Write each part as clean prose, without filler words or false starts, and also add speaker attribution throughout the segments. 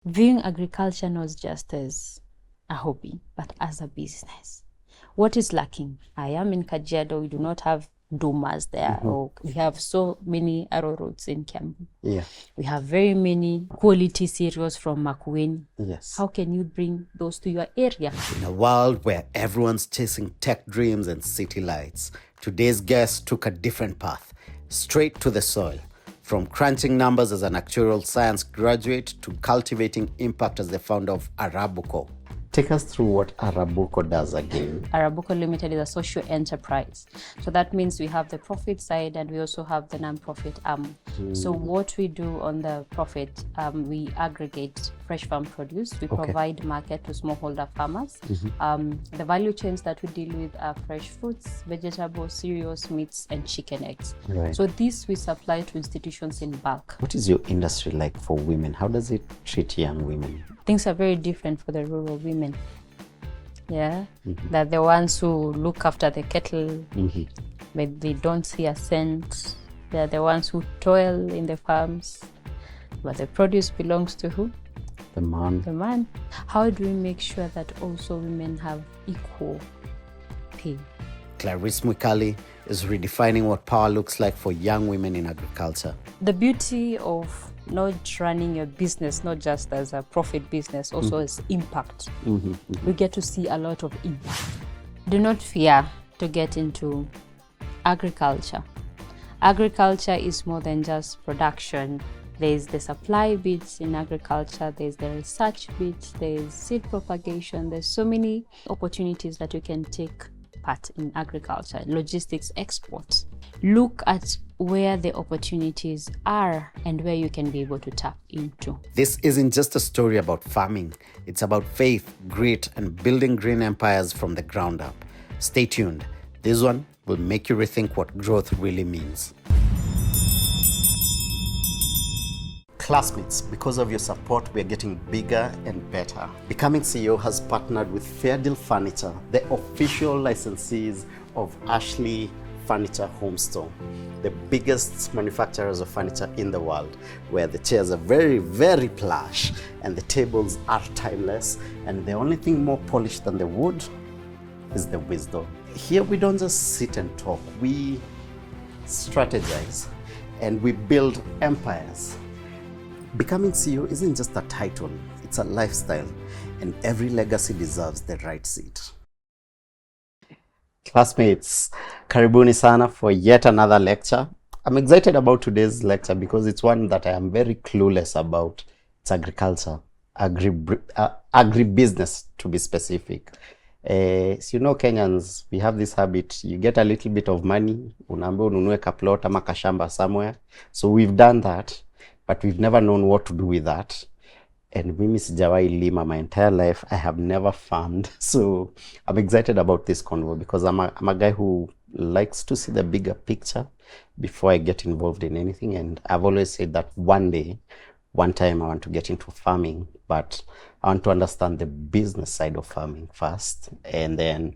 Speaker 1: Viewing agriculture not just as a hobby, but as a business. What is lacking? I am in Kajiado, we do not have Dumas there, or we have so many arrow roads in Kiambu.
Speaker 2: Yeah.
Speaker 1: We have very many quality cereals from Makueni.
Speaker 2: Yes.
Speaker 1: How can you bring those to your area?
Speaker 2: In a world where everyone's chasing tech dreams and city lights, today's guest took a different path, straight to the soil. From crunching numbers as an actuarial science graduate to cultivating impact as the founder of Arabuko. Take us through what Arabuko does again.
Speaker 1: Arabuko Limited is a social enterprise. So that means we have the profit side and we also have the non-profit arm. So what we do on the profit, we aggregate fresh farm produce. We provide market to smallholder farmers. The value chains that we deal with are fresh fruits, vegetables, cereals, meats, and chicken eggs.
Speaker 2: Right.
Speaker 1: So this we supply to institutions in bulk.
Speaker 2: What is your industry like for women? How does it treat young women?
Speaker 1: Things are very different for the rural women. Yeah, they're the ones who look after the cattle, but they don't see a cent. They're the ones who toil in the farms, but the produce belongs to who?
Speaker 2: The man.
Speaker 1: The man. How do we make sure that also women have equal pay?
Speaker 2: Clariece Mwikali is redefining what power looks like for young women in agriculture.
Speaker 1: The beauty of not running your business, not just as a profit business, also as impact. We get to see a lot of impact. Do not fear to get into agriculture. Agriculture is more than just production. There's the supply bits in agriculture, there's the research bits, there's seed propagation, there's so many opportunities that you can take part in agriculture, logistics, exports. Look at where the opportunities are and where you can be able to tap into.
Speaker 2: This isn't just a story about farming. It's about faith, grit, and building green empires from the ground up. Stay tuned. This one will make you rethink what growth really means. Classmates, because of your support, we are getting bigger and better. Becoming CEO has partnered with Fair Deal Furniture, the official licensees of Ashley Furniture Home Store, the biggest manufacturers of furniture in the world, where the chairs are very, very plush and the tables are timeless, and the only thing more polished than the wood is the wisdom. Here we don't just sit and talk, we strategize and we build empires. Becoming CEO isn't just a title, it's a lifestyle, and every legacy deserves the right seat. Classmates, karibuni sana for yet another lecture. I'm excited about today's lecture because it's one that I am very clueless about. It's agriculture, agribusiness to be specific. So you know Kenyans, we have this habit, you get a little bit of money, unaambiwa ununue kaplot ama kashamba somewhere. So we've done that, but we've never known what to do with that. And mimi sijawahi lima my entire life. I have never farmed. So I'm excited about this convo because I'm a guy who likes to see the bigger picture before I get involved in anything. And I've always said that one time I want to get into farming, but I want to understand the business side of farming first and then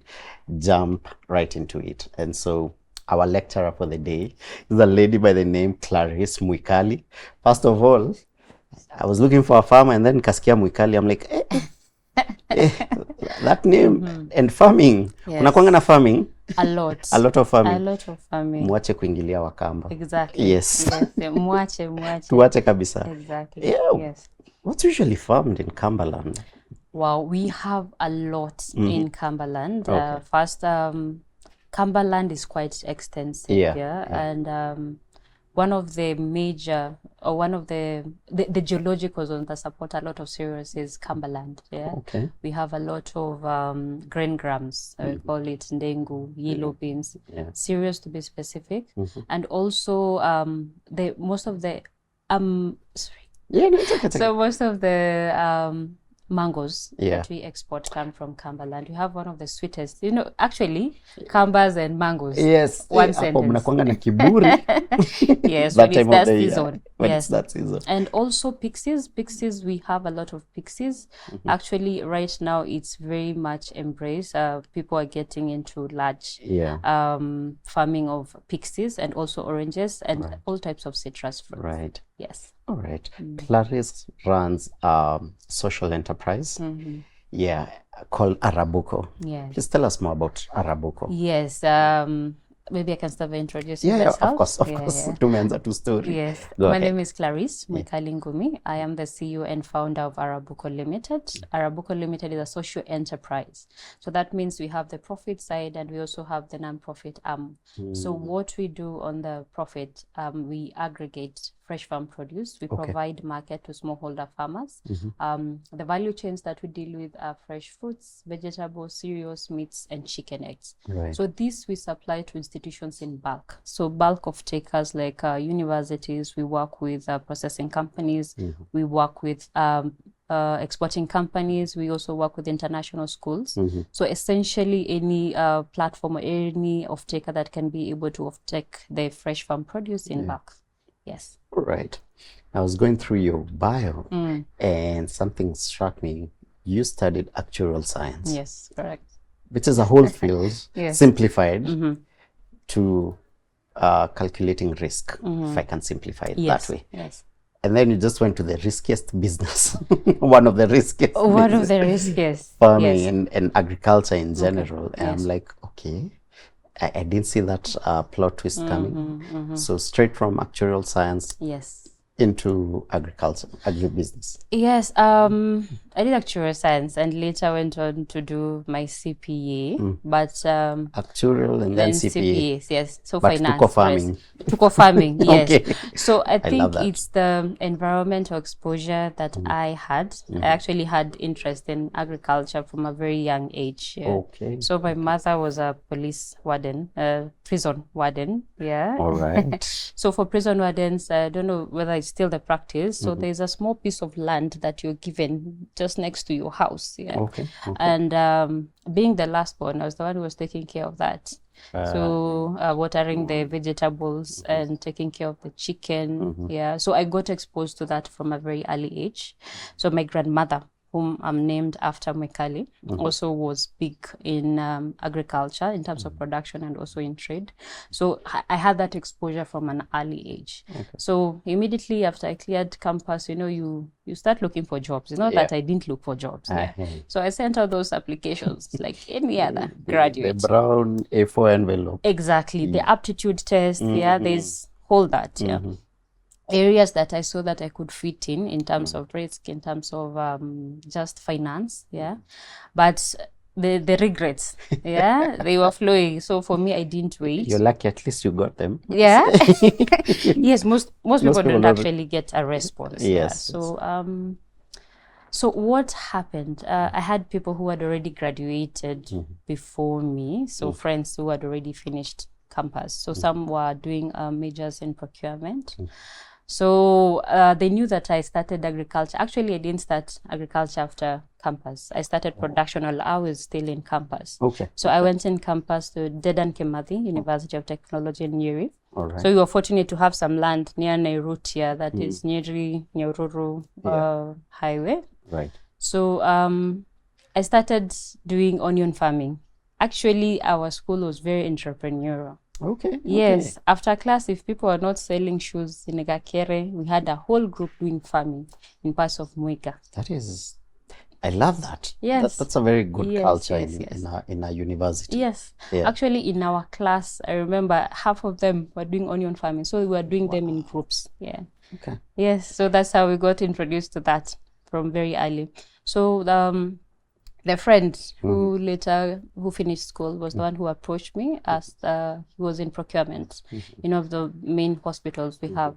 Speaker 2: jump right into it. And so our lecturer for the day is a lady by the name Clariece Mwikali. First of all, I was looking for a farmer and then Kaskia Mwikali. I'm like, that name and farming.
Speaker 1: Yes.
Speaker 2: Unakuanga na farming?
Speaker 1: A lot.
Speaker 2: A lot of farming.
Speaker 1: A lot of farming.
Speaker 2: Mwache kuingilia Wakamba.
Speaker 1: Exactly.
Speaker 2: Yes.
Speaker 1: Mwache.
Speaker 2: Tuwache kabisa.
Speaker 1: Exactly.
Speaker 2: Yeah.
Speaker 1: Yes.
Speaker 2: What's usually farmed in Cumberland?
Speaker 1: Wow, we have a lot in Cumberland.
Speaker 2: Okay.
Speaker 1: First, Cumberland is quite extensive here, and one of the major, or one of the geological zones that support a lot of cereals is Cumberland. Yeah,
Speaker 2: Okay.
Speaker 1: we have a lot of grain grams. We call it ndengu, yellow beans, cereals to be specific, and also most of the So most of the mangoes that we export come from Cumberland. You have one of the sweetest, actually, Cambas and mangoes.
Speaker 2: Yes.
Speaker 1: One sentence.
Speaker 2: Mnakuanga na kiburi.
Speaker 1: Yes,
Speaker 2: that
Speaker 1: when
Speaker 2: time
Speaker 1: it's that
Speaker 2: of the
Speaker 1: season.
Speaker 2: year. When
Speaker 1: Yes.
Speaker 2: it's that season.
Speaker 1: And also pixies. Pixies, we have a lot of pixies. Actually, right now, it's very much embraced. People are getting into large farming of pixies and also oranges and all types of citrus fruits.
Speaker 2: Right.
Speaker 1: Yes.
Speaker 2: All right. Clarice runs social enterprise. Yeah, called Arabuko.
Speaker 1: Yes.
Speaker 2: Please tell us more about Arabuko.
Speaker 1: Yes. Maybe I can start by introducing
Speaker 2: Yeah,
Speaker 1: myself.
Speaker 2: of course. Tumeanza tu story.
Speaker 1: Yes.
Speaker 2: Go
Speaker 1: My
Speaker 2: ahead.
Speaker 1: name is Clarice Mwikali. I am the CEO and founder of Arabuko Limited. Arabuko Limited is a social enterprise. So that means we have the profit side and we also have the non-profit arm. So what we do on the profit, we aggregate fresh farm produce. We provide market to smallholder farmers. The value chains that we deal with are fresh fruits, vegetables, cereals, meats, and chicken eggs.
Speaker 2: Right.
Speaker 1: So this we supply to institutions in bulk. So bulk of takers like universities, we work with processing companies, we work with exporting companies, we also work with international schools. So essentially any platform or any off-taker that can be able to off-take the fresh farm produce in bulk. Yes.
Speaker 2: All right. I was going through your bio and something struck me. You studied actuarial science.
Speaker 1: Yes, correct.
Speaker 2: Which is a whole field simplified to calculating risk, if I can simplify it that way.
Speaker 1: Yes.
Speaker 2: And then you just went to the riskiest business, one of the riskiest.
Speaker 1: One of the riskiest.
Speaker 2: Farming and agriculture in general. And I'm like, okay, I didn't see that plot twist coming. So straight from actuarial science into agriculture, agribusiness.
Speaker 1: Yes, I did actuarial science and later went on to do my CPA, but
Speaker 2: actuarial and then CPA.
Speaker 1: Yes. So
Speaker 2: but
Speaker 1: finance.
Speaker 2: Tuko farming.
Speaker 1: Yes. So I think it's the environmental exposure that I had. I actually had interest in agriculture from a very young age.
Speaker 2: Okay.
Speaker 1: So my mother was a police warden, prison warden. Yeah.
Speaker 2: All right.
Speaker 1: So for prison wardens, I don't know whether it's still the practice. So there's a small piece of land that you're given just next to your house. Yeah.
Speaker 2: Okay.
Speaker 1: And being the last born, I was the one who was taking care of that. So watering the vegetables and taking care of the chicken. Yeah. So I got exposed to that from a very early age. So my grandmother, whom I'm named after Mwikali, also was big in agriculture in terms of production and also in trade. So I had that exposure from an early age. So immediately after I cleared campus, you know, you start looking for jobs. It's not that I didn't look for jobs. So I sent out those applications like any other graduate.
Speaker 2: The brown A4 envelope.
Speaker 1: Exactly. The aptitude test. There's all that. Areas that I saw that I could fit in terms of risk, in terms of just finance, but the regrets, they were flowing. So for me, I didn't wait.
Speaker 2: You're lucky, at least you got them.
Speaker 1: Yes, most people don't actually get a response. So what happened? I had people who had already graduated before me, so friends who had already finished campus. So some were doing majors in procurement. So they knew that I started agriculture. Actually, I didn't start agriculture after campus. I started production while I was still in campus. So I went in campus to Dedan Kimathi, University of Technology in Nyeri. So we were fortunate to have some land near Nairobi, that is Nyeri Nyahururu highway.
Speaker 2: Right.
Speaker 1: So I started doing onion farming. Actually, our school was very entrepreneurial. Yes. After class, if people are not selling shoes in Gakere, we had a whole group doing farming in parts of Mwika.
Speaker 2: That is, I love that.
Speaker 1: Yes.
Speaker 2: That's a very good culture in a university.
Speaker 1: Yes. Actually, in our class, I remember half of them were doing onion farming. So we were doing them in groups. Yes. So that's how we got introduced to that from very early. So the friend who finished school was the one who approached me as he was in procurement, of the main hospitals we have.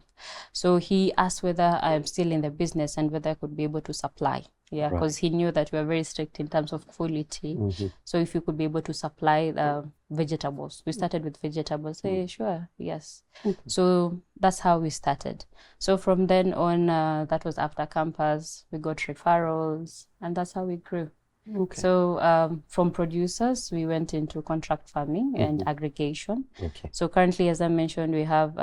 Speaker 1: So he asked whether I'm still in the business and whether I could be able to supply. Because he knew that we are very strict in terms of quality. So if you could be able to supply vegetables. We started with vegetables. Sure, yes. So that's how we started. So from then on, that was after campus, we got referrals, and that's how we grew. So from producers, we went into contract farming and aggregation. So currently, as I mentioned, we have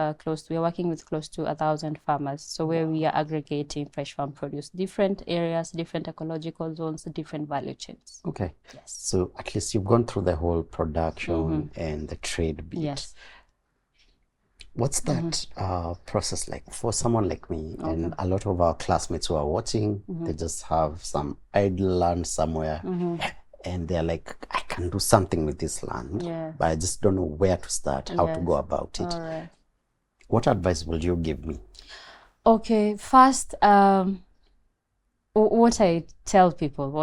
Speaker 1: we are working with close to 1,000 farmers. So where we are aggregating fresh farm produce, different areas, different ecological zones, different value chains.
Speaker 2: Yes. So at least you've gone through the whole production and the trade bit. What's that process like for someone like me? And a lot of our classmates who are watching, they just have some idle land somewhere, and they're like, I can do something with this land, but I just don't know where to start, how to go about it.
Speaker 1: All right.
Speaker 2: What advice will you give me?
Speaker 1: Okay, first, what I tell people,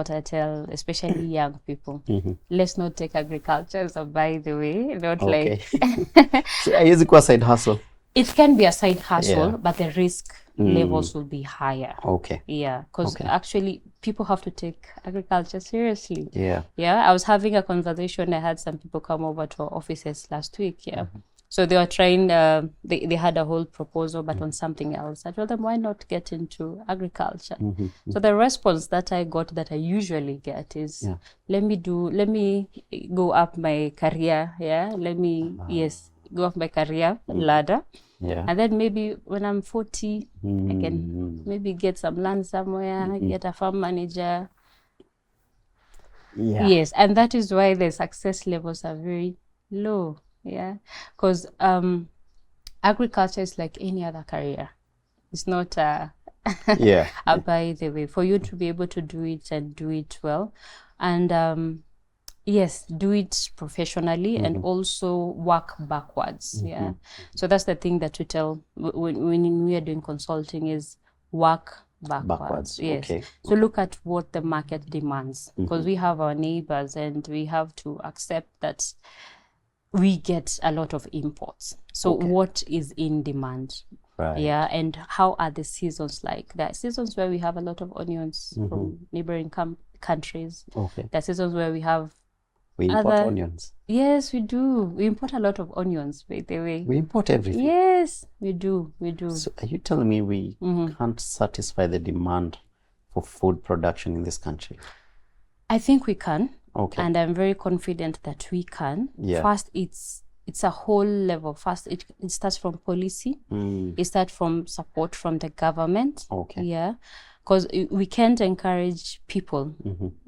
Speaker 1: especially young people, let's not take agriculture as a by the way, not like
Speaker 2: so I use it as a side hustle.
Speaker 1: It can be a side hustle, but the risk levels will be higher. Yeah, because actually people have to take agriculture seriously. Yeah, I was having a conversation. I had some people come over to our offices last week. So they were trying, they had a whole proposal, but on something else. I told them, why not get into agriculture? So the response that I got, that I usually get is, let me go up my career. Let me, go up my career ladder. And then maybe when I'm 40, I can maybe get some land somewhere, get a farm manager. Yes, and that is why the success levels are very low. Because agriculture is like any other career. It's not by the way, for you to be able to do it and do it well, and yes, do it professionally and also work backwards. So that's the thing that we tell when we are doing consulting is work backwards. So look at what the market demands, because we have our neighbors and we have to accept that we get a lot of imports. So what is in demand? And how are the seasons like? There are seasons where we have a lot of onions from neighboring countries. There are seasons where we have
Speaker 2: import onions.
Speaker 1: Yes, we do. We import a lot of onions, by the way.
Speaker 2: We import everything.
Speaker 1: Yes, we do.
Speaker 2: So are you telling me we can't satisfy the demand for food production in this country?
Speaker 1: I think we can. And I'm very confident that we can. First, it's a whole level. First, it starts from policy. It starts from support from the government. Because we can't encourage people,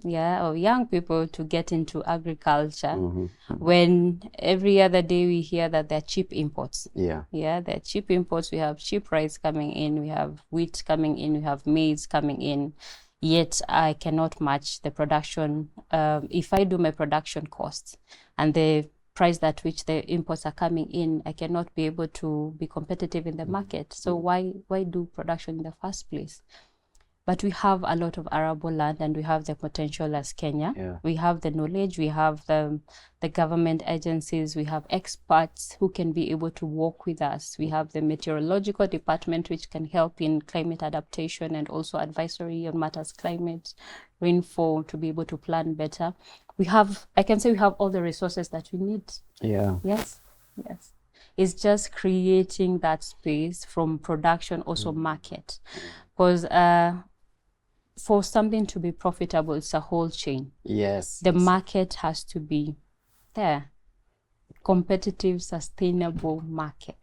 Speaker 1: or young people to get into agriculture when every other day we hear that they're cheap imports. They're cheap imports. We have cheap rice coming in, we have wheat coming in, we have maize coming in. Yet I cannot match the production. If I do my production costs and the price at which the imports are coming in, I cannot be able to be competitive in the market. So why do production in the first place? But we have a lot of arable land and we have the potential as Kenya. We have the knowledge, we have the government agencies, we have experts who can be able to work with us. We have the meteorological department which can help in climate adaptation and also advisory on matters climate, rainfall, to be able to plan better. I can say we have all the resources that we need. Yes. It's just creating that space from production, also market. Because for something to be profitable, it's a whole chain. The market has to be there. Competitive, sustainable market.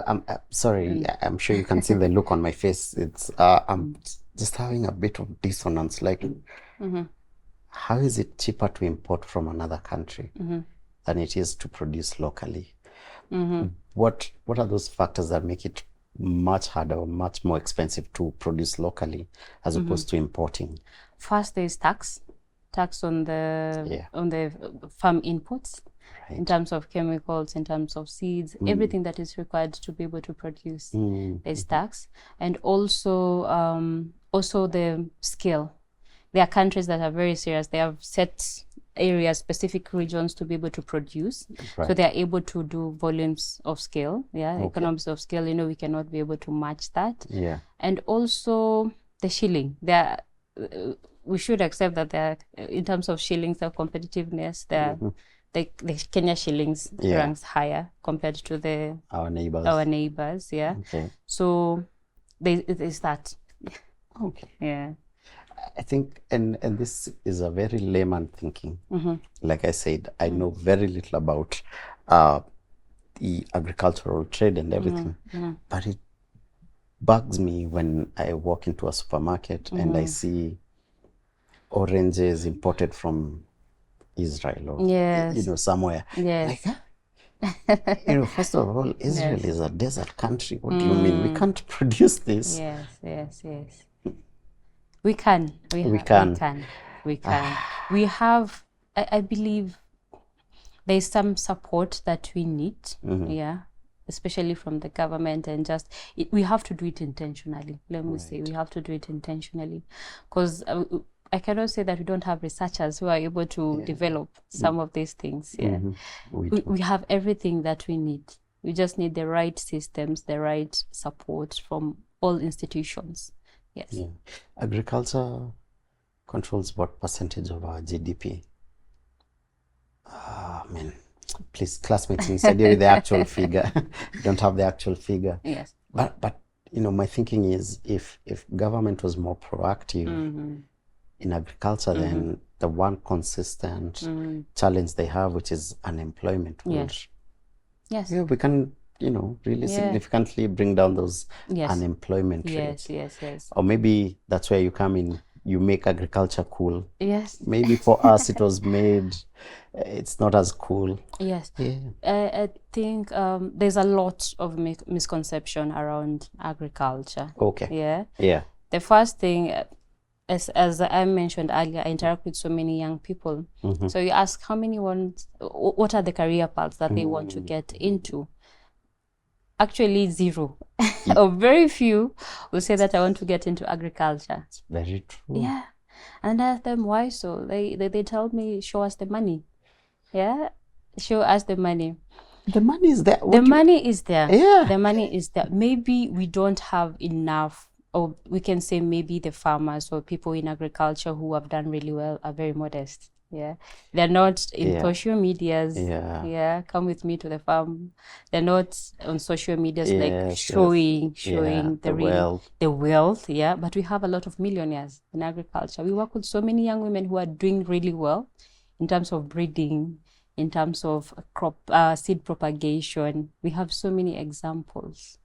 Speaker 2: I'm sorry, I'm sure you can see the look on my face. It's I'm just having a bit of dissonance. Like, how is it cheaper to import from another country than it is to produce locally? What are those factors that make it much harder or much more expensive to produce locally as opposed to importing?
Speaker 1: First, there is tax on the farm inputs, in terms of chemicals, in terms of seeds, everything that is required to be able to produce. There's tax, and also the scale. There are countries that are very serious. They have set areas, specific regions to be able to produce. So they are able to do volumes of scale. Economies of scale, we cannot be able to match that. And also the shilling. We should accept that in terms of shillings of competitiveness, the Kenya shillings ranks higher compared to our neighbors. So there's that.
Speaker 2: I think, and this is a very layman thinking. Like I said, I know very little about the agricultural trade and everything, but it bugs me when I walk into a supermarket and I see oranges imported from Israel or somewhere. Like, First of all, Israel is a desert country. What do you mean? We can't produce this.
Speaker 1: Yes. We can.
Speaker 2: We can.
Speaker 1: We have, I believe, there's some support that we need, especially from the government, and we have to do it intentionally. Let me say, we have to do it intentionally, because I cannot say that we don't have researchers who are able to develop some of these things. We have everything that we need. We just need the right systems, the right support from all institutions. Yes.
Speaker 2: Yeah. Agriculture controls what percentage of our GDP? Please, classmates, instead with the actual figure. Don't have the actual figure.
Speaker 1: Yes.
Speaker 2: But my thinking is, if government was more proactive in agriculture, then the one consistent challenge they have, which is unemployment, would we can really significantly bring down those unemployment rates.
Speaker 1: Yes.
Speaker 2: Or maybe that's where you come in. You make agriculture cool.
Speaker 1: Yes.
Speaker 2: Maybe for us it was made, it's not as cool.
Speaker 1: Yes. Yeah. I think there's a lot of misconception around agriculture.
Speaker 2: Okay. Yeah.
Speaker 1: The first thing, as I mentioned earlier, I interact with so many young people. So you ask what are the career paths that they want to get into? Actually, zero. Or very few will say that I want to get into agriculture.
Speaker 2: It's very true.
Speaker 1: Yeah. And I ask them, why so? They tell me, show us the money. Yeah. Show us the money.
Speaker 2: The money is there.
Speaker 1: Money is there.
Speaker 2: Yeah.
Speaker 1: The money is there. Maybe we don't have enough, or we can say maybe the farmers or people in agriculture who have done really well are very modest. Yeah, they're not in social medias. Yeah, come with me to the farm. They're not on social medias showing the wealth. Yeah, but we have a lot of millionaires in agriculture. We work with so many young women who are doing really well in terms of breeding, in terms of crop seed propagation. We have so many examples.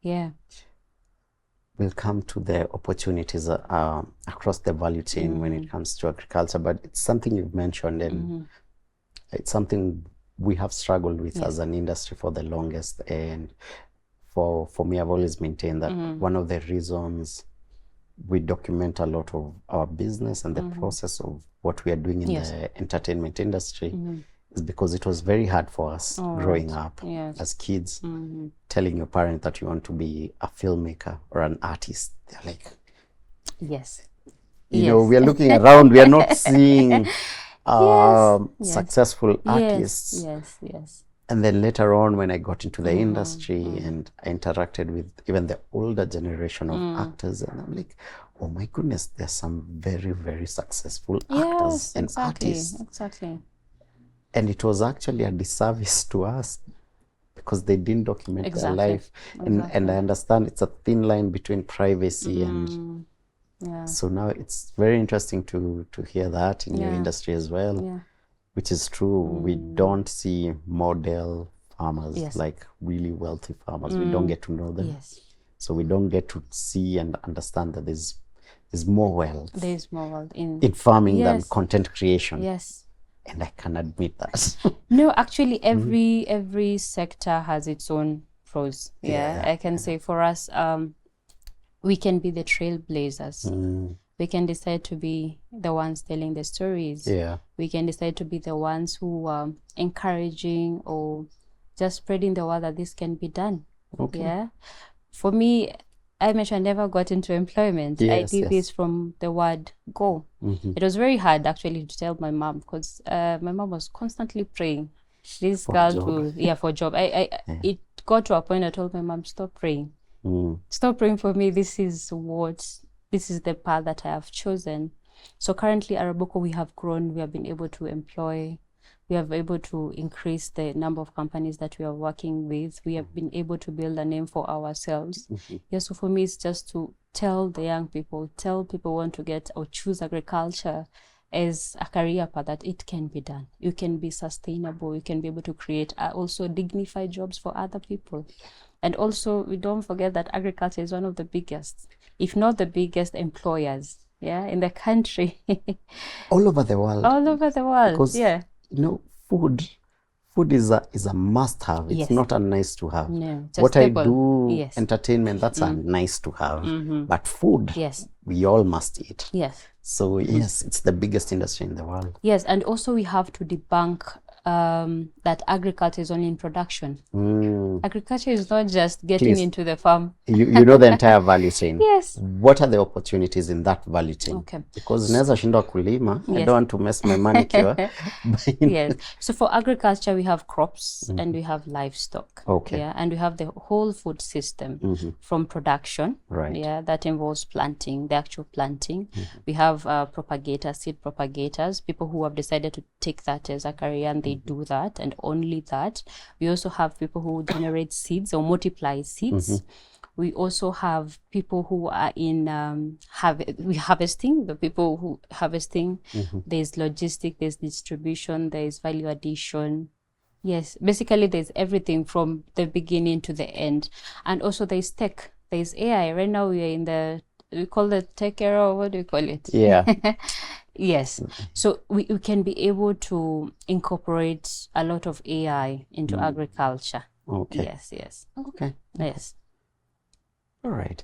Speaker 1: Yeah.
Speaker 2: We'll come to the opportunities across the value chain when it comes to agriculture, but it's something you've mentioned, and it's something we have struggled with as an industry for the longest. And for me, I've always maintained that one of the reasons we document a lot of our business and the process of what we are doing in the entertainment industry is because it was very hard for us growing up as kids. Telling your parent that you want to be a filmmaker or an artist, they're like, we are looking around, we are not seeing successful artists.
Speaker 1: Yes.
Speaker 2: And then later on, when I got into the industry and I interacted with even the older generation of actors, and I'm like, oh my goodness, there's some very, very successful actors and artists.
Speaker 1: Exactly.
Speaker 2: And it was actually a disservice to us because they didn't document their life. And I understand it's a thin line between privacy and so now it's very interesting to hear that in your industry as well, which is true. We don't see model farmers, like really wealthy farmers. We don't get to know them. So we don't get to see and understand that there's more wealth.
Speaker 1: There's more wealth in
Speaker 2: farming than content creation.
Speaker 1: Yes.
Speaker 2: And I can admit that.
Speaker 1: No, actually, every sector has its own pros. I can say for us, we can be the trailblazers. We can decide to be the ones telling the stories. We can decide to be the ones who are encouraging or just spreading the word that this can be done. For me, I mentioned I never got into employment. I did this from the word go. It was very hard actually to tell my mom because my mom was constantly praying. This girl for job. It got to a point I told my mom, stop praying. Stop praying for me. This is the path that I have chosen. So currently Arabuko, we have grown. We have been able to employ. We have been able to increase the number of companies that we are working with. We have been able to build a name for ourselves. So for me, it's just to tell the young people, tell people who want to get or choose agriculture as a career path that it can be done. You can be sustainable. You can be able to create also dignified jobs for other people. And also, we don't forget that agriculture is one of the biggest, if not the biggest employers, in the country.
Speaker 2: All over the world.
Speaker 1: All over the world,
Speaker 2: because, food food is a must-have. It's
Speaker 1: Yes.
Speaker 2: not a nice to have.
Speaker 1: No, it's a
Speaker 2: What I
Speaker 1: staple.
Speaker 2: do,
Speaker 1: Yes.
Speaker 2: entertainment, that's a nice to have. But food,
Speaker 1: Yes.
Speaker 2: we all must eat.
Speaker 1: Yes.
Speaker 2: So yes, it's the biggest industry in the world.
Speaker 1: Yes, and also we have to debunk that agriculture is only in production. Agriculture is not just getting
Speaker 2: Please.
Speaker 1: into the farm.
Speaker 2: You know the entire value chain.
Speaker 1: Yes.
Speaker 2: What are the opportunities in that value chain?
Speaker 1: Okay.
Speaker 2: Because naweza shindwa kulima. I
Speaker 1: Yes.
Speaker 2: don't want to mess my manicure.
Speaker 1: Yes. So for agriculture, we have crops and we have livestock.
Speaker 2: Okay.
Speaker 1: Yeah, and we have the whole food system from production.
Speaker 2: Right.
Speaker 1: Yeah, that involves planting, the actual planting. We have propagators, seed propagators, people who have decided to take that as a career, and they do that and only that. We also have people who generate seeds or multiply seeds. We also have people who are in harvesting, the people who harvesting. There's logistic, there's distribution, there's value addition. Yes, basically there's everything from the beginning to the end. And also there's tech, there's AI. Right now we are we call it tech era, or what do we call it?
Speaker 2: Yeah.
Speaker 1: Yes. So we can be able to incorporate a lot of AI into agriculture.
Speaker 2: Okay.
Speaker 1: Yes, yes.
Speaker 2: Okay.
Speaker 1: Yes.
Speaker 2: All right.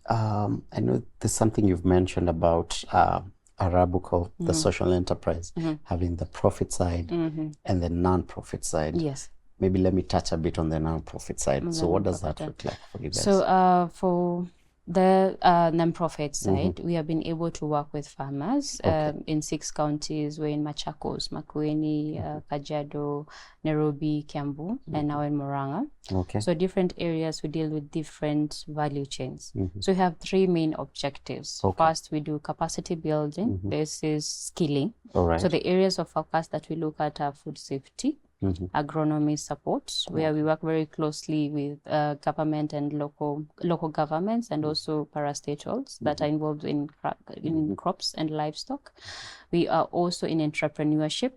Speaker 2: I know there's something you've mentioned about Arabuko, the social enterprise, having the profit side and the non-profit side.
Speaker 1: Yes.
Speaker 2: Maybe let me touch a bit on the non-profit side. So what does that look like for you guys?
Speaker 1: So for the non-profit side, we have been able to work with farmers in 6 counties. We're in Machakos, Makueni, Kajiado, Nairobi, Kiambu, and now in Murang'a.
Speaker 2: Okay.
Speaker 1: So different areas, we deal with different value chains. So we have 3 main objectives.
Speaker 2: Okay.
Speaker 1: First, we do capacity building. This is skilling.
Speaker 2: All right.
Speaker 1: So the areas of focus that we look at are food safety, agronomy support, where we work very closely with government and local governments, and also parastatals that are involved in crops and livestock. We are also in entrepreneurship,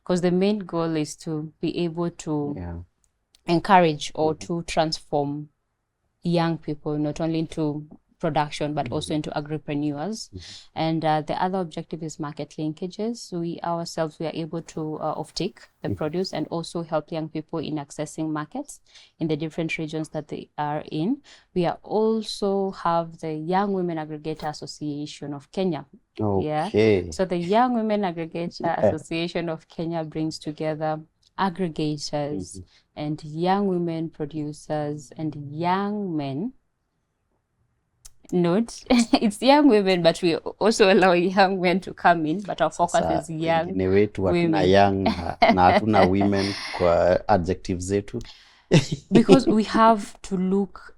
Speaker 1: because the main goal is to be able to encourage or to transform young people, not only into production, but also into agripreneurs. And the other objective is market linkages. We ourselves, we are able to offtake the produce and also help young people in accessing markets in the different regions that they are in. We are also have the Young Women Aggregator Association of Kenya.
Speaker 2: Okay.
Speaker 1: Yeah. So the Young Women Aggregator Association of Kenya brings together aggregators and young women producers and young men. Note, it's young women, but we also allow young men to come in, but our focus is young
Speaker 2: in a way to
Speaker 1: women.
Speaker 2: Young na hatuna women kwa adjectives zetu.
Speaker 1: Because we have to look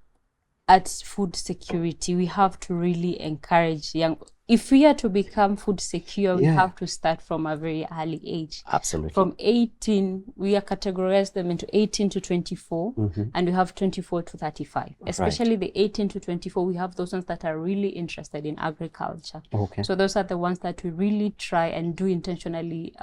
Speaker 1: at food security. We have to really encourage young. If we are to become food secure, we have to start from a very early age.
Speaker 2: Absolutely.
Speaker 1: From 18, we are categorized them into 18 to 24, and we have 24 to 35. Especially the 18 to 24, we have those ones that are really interested in agriculture.
Speaker 2: Okay.
Speaker 1: So those are the ones that we really try and do intentionally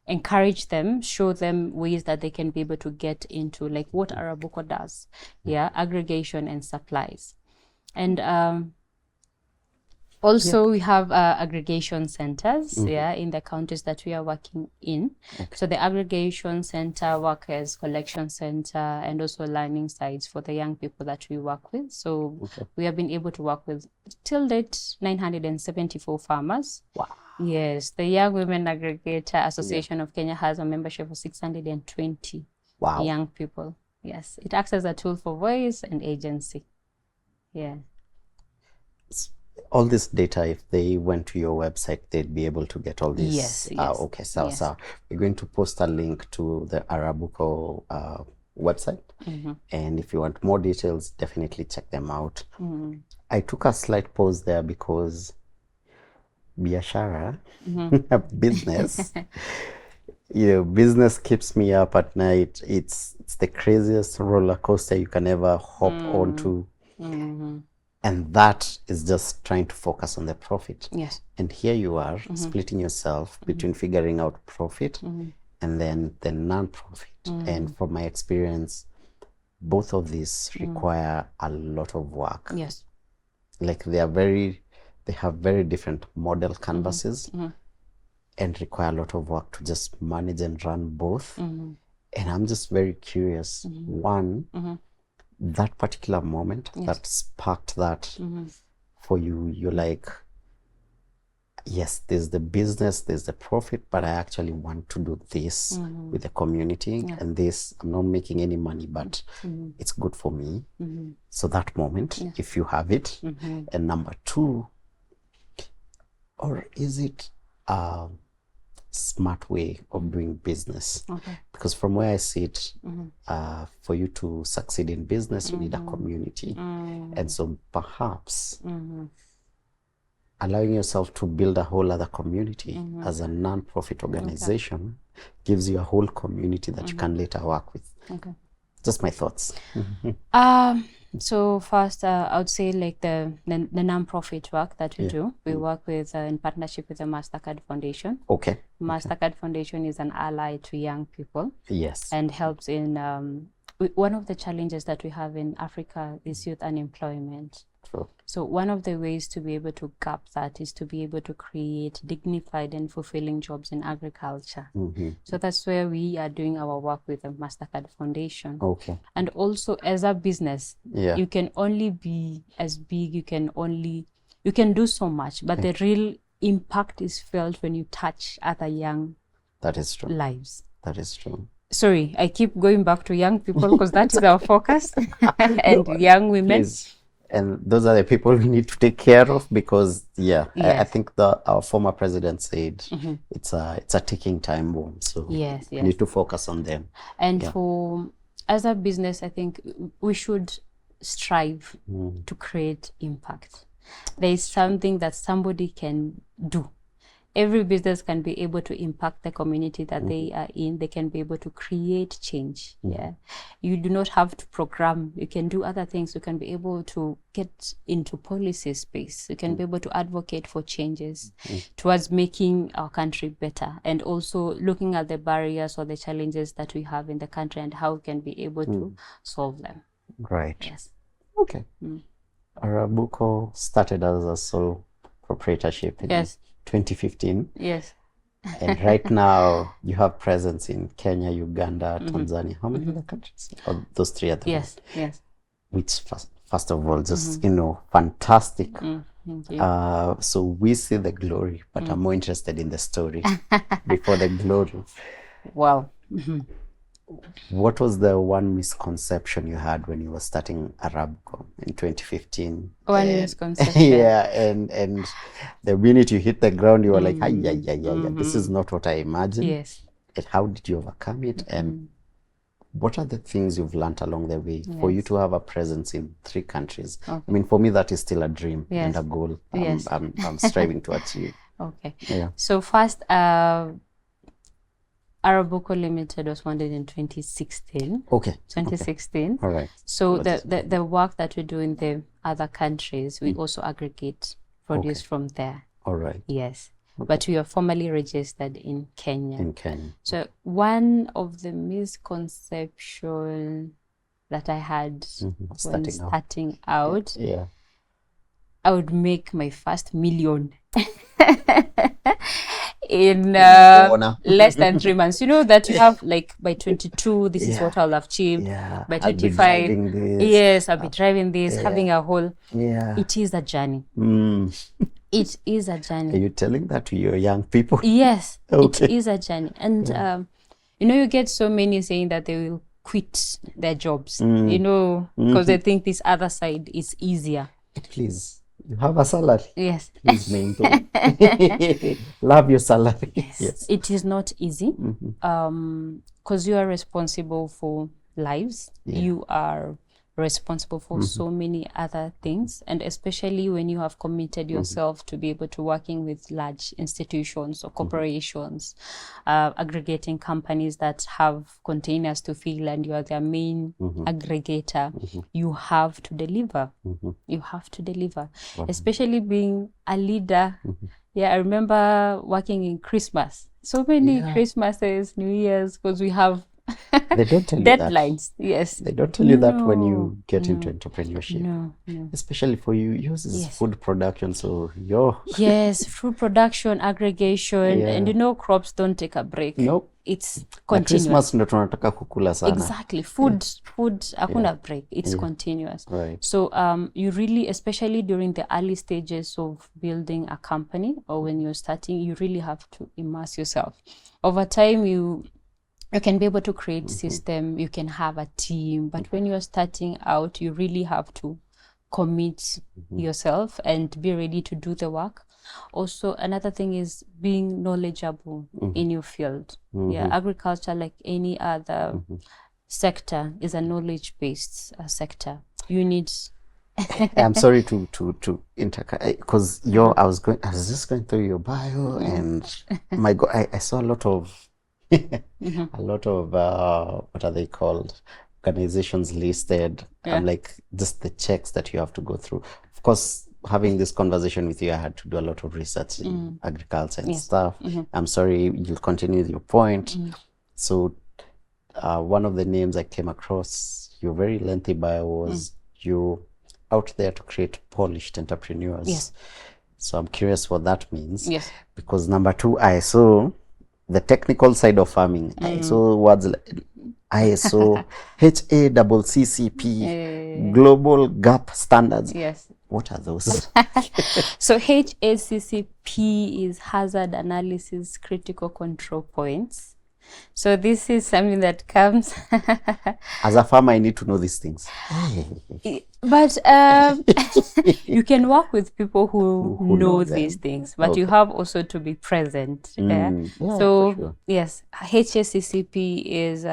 Speaker 1: encourage them, show them ways that they can be able to get into, like what Arabuko does, aggregation and supplies. And also, we have aggregation centers, in the counties that we are working in. Okay. So the aggregation center work as collection center and also learning sites for the young people that we work with. So we have been able to work with, till date, 974 farmers.
Speaker 2: Wow.
Speaker 1: Yes, the Young Women Aggregator Association of Kenya has a membership of 620 young people. Yes, it acts as a tool for voice and agency. Yeah.
Speaker 2: All this data, if they went to your website, they'd be able to get all this.
Speaker 1: Yes.
Speaker 2: Okay, so we're going to post a link to the Arabuko website. And if you want more details, definitely check them out. I took a slight pause there because biashara, business, business keeps me up at night. It's the craziest roller coaster you can ever hop onto. And that is just trying to focus on the profit.
Speaker 1: Yes.
Speaker 2: And here you are splitting yourself between figuring out profit and then the non-profit. And from my experience, both of these require a lot of work.
Speaker 1: Yes.
Speaker 2: Like they have very different model canvases and require a lot of work to just manage and run both. And I'm just very curious. One, that particular moment that sparked that for you, you're like, yes, there's the business, there's the profit, but I actually want to do this with the community, and this, I'm not making any money, but it's good for me. So that moment, if you have it. And number two, or is it a smart way of doing business? Because from where I sit, for you to succeed in business, you need a community. And so perhaps allowing yourself to build a whole other community as a non-profit organization gives you a whole community that you can later work with. Just my thoughts.
Speaker 1: So first, I would say like the non-profit work that we do. We work with in partnership with the MasterCard Foundation. MasterCard Foundation is an ally to young people. And helps in one of the challenges that we have in Africa is youth unemployment. So one of the ways to be able to gap that is to be able to create dignified and fulfilling jobs in agriculture. So that's where we are doing our work with the MasterCard Foundation. And also as a business, you can only be as big, you can do so much, but the real impact is felt when you touch other young lives.
Speaker 2: That is true.
Speaker 1: Sorry, I keep going back to young people because that's our focus. And young women.
Speaker 2: And those are the people we need to take care of, because I think our former president said it's a ticking time bomb. So we need to focus on them.
Speaker 1: And for as a business, I think we should strive to create impact. There is something that somebody can do. Every business can be able to impact the community that they are in. They can be able to create change. You do not have to program. You can do other things. You can be able to get into policy space. You can be able to advocate for changes towards making our country better, and also looking at the barriers or the challenges that we have in the country and how we can be able to solve them.
Speaker 2: Okay. Arabuko started as a sole proprietorship in 2015. And right now you have presence in Kenya, Uganda, Tanzania. How many other countries? Or those three at the moment? Which first of all, just fantastic.
Speaker 1: Thank you.
Speaker 2: So we see the glory, but I'm more interested in the story before the glory. What was the one misconception you had when you were starting Arabuko in 2015?
Speaker 1: One misconception.
Speaker 2: And the minute you hit the ground, you were like, this is not what I imagined. And how did you overcome it? And what are the things you've learned along the way for you to have a presence in 3 countries? I mean, for me, that is still a dream and a goal I'm striving to achieve.
Speaker 1: So first, Arabuko Limited was founded in 2016. 2016.
Speaker 2: All right.
Speaker 1: So the work that we do in the other countries, we also aggregate produce from there.
Speaker 2: All right.
Speaker 1: But we are formally registered in Kenya. So one of the misconceptions that I had when starting out, I would make my first million in less than 3 months. You know that you have like by 22, this is what I'll achieve. By 25, I'll be driving this, having a whole. It is a journey. It is a journey.
Speaker 2: Are you telling that to your young people?
Speaker 1: Yes, it is a journey. And you get so many saying that they will quit their jobs, because they think this other side is easier.
Speaker 2: Please. You have a salary. Please maintain. Love your salary.
Speaker 1: It is not easy, because you are responsible for lives. You are responsible for so many other things, and especially when you have committed yourself to be able to working with large institutions or corporations, aggregating companies that have containers to fill, and you are their main aggregator. You have to deliver. You have to deliver, especially being a leader. I remember working in Christmas, so many Christmases, New Year's, because we have
Speaker 2: They don't tell you that.
Speaker 1: Deadlines, yes.
Speaker 2: They don't tell you that when
Speaker 1: No,
Speaker 2: you get into
Speaker 1: no,
Speaker 2: entrepreneurship.
Speaker 1: no, no.
Speaker 2: Especially for you, yours is
Speaker 1: Yes.
Speaker 2: food production, so you're
Speaker 1: Yes, food production, aggregation,
Speaker 2: Yeah.
Speaker 1: and you know crops don't take a break.
Speaker 2: Nope.
Speaker 1: It's
Speaker 2: Na
Speaker 1: continuous.
Speaker 2: Christmas ndo tunataka kukula sana.
Speaker 1: Exactly. Food, hakuna break. It's continuous.
Speaker 2: Right.
Speaker 1: So you really, especially during the early stages of building a company or when you're starting, you really have to immerse yourself. Over time, you can be able to create system, you can have a team, but when you're starting out, you really have to commit yourself and be ready to do the work. Also, another thing is being knowledgeable in your field. Yeah, agriculture, like any other sector, is a knowledge-based sector. You need.
Speaker 2: I'm sorry to because I was just going through your bio and my God, I saw a lot of what are they called? Organizations listed. I'm like, just the checks that you have to go through. Of course, having this conversation with you, I had to do a lot of research in agriculture and stuff. I'm sorry, you'll continue with your point. So one of the names I came across, your very lengthy bio, was you out there to create polished entrepreneurs.
Speaker 1: Yes.
Speaker 2: So I'm curious what that means.
Speaker 1: Yes.
Speaker 2: Because number two, I saw the technical side of farming. I saw words like ISO, HACCP, Global Gap Standards.
Speaker 1: Yes.
Speaker 2: What are those?
Speaker 1: So HACCP is Hazard Analysis Critical Control Points. So this is something that comes
Speaker 2: as a farmer. I need to know these things.
Speaker 1: But you can work with people who know these things, but you have also to be present. Yeah, so
Speaker 2: sure.
Speaker 1: Yes, HACCP is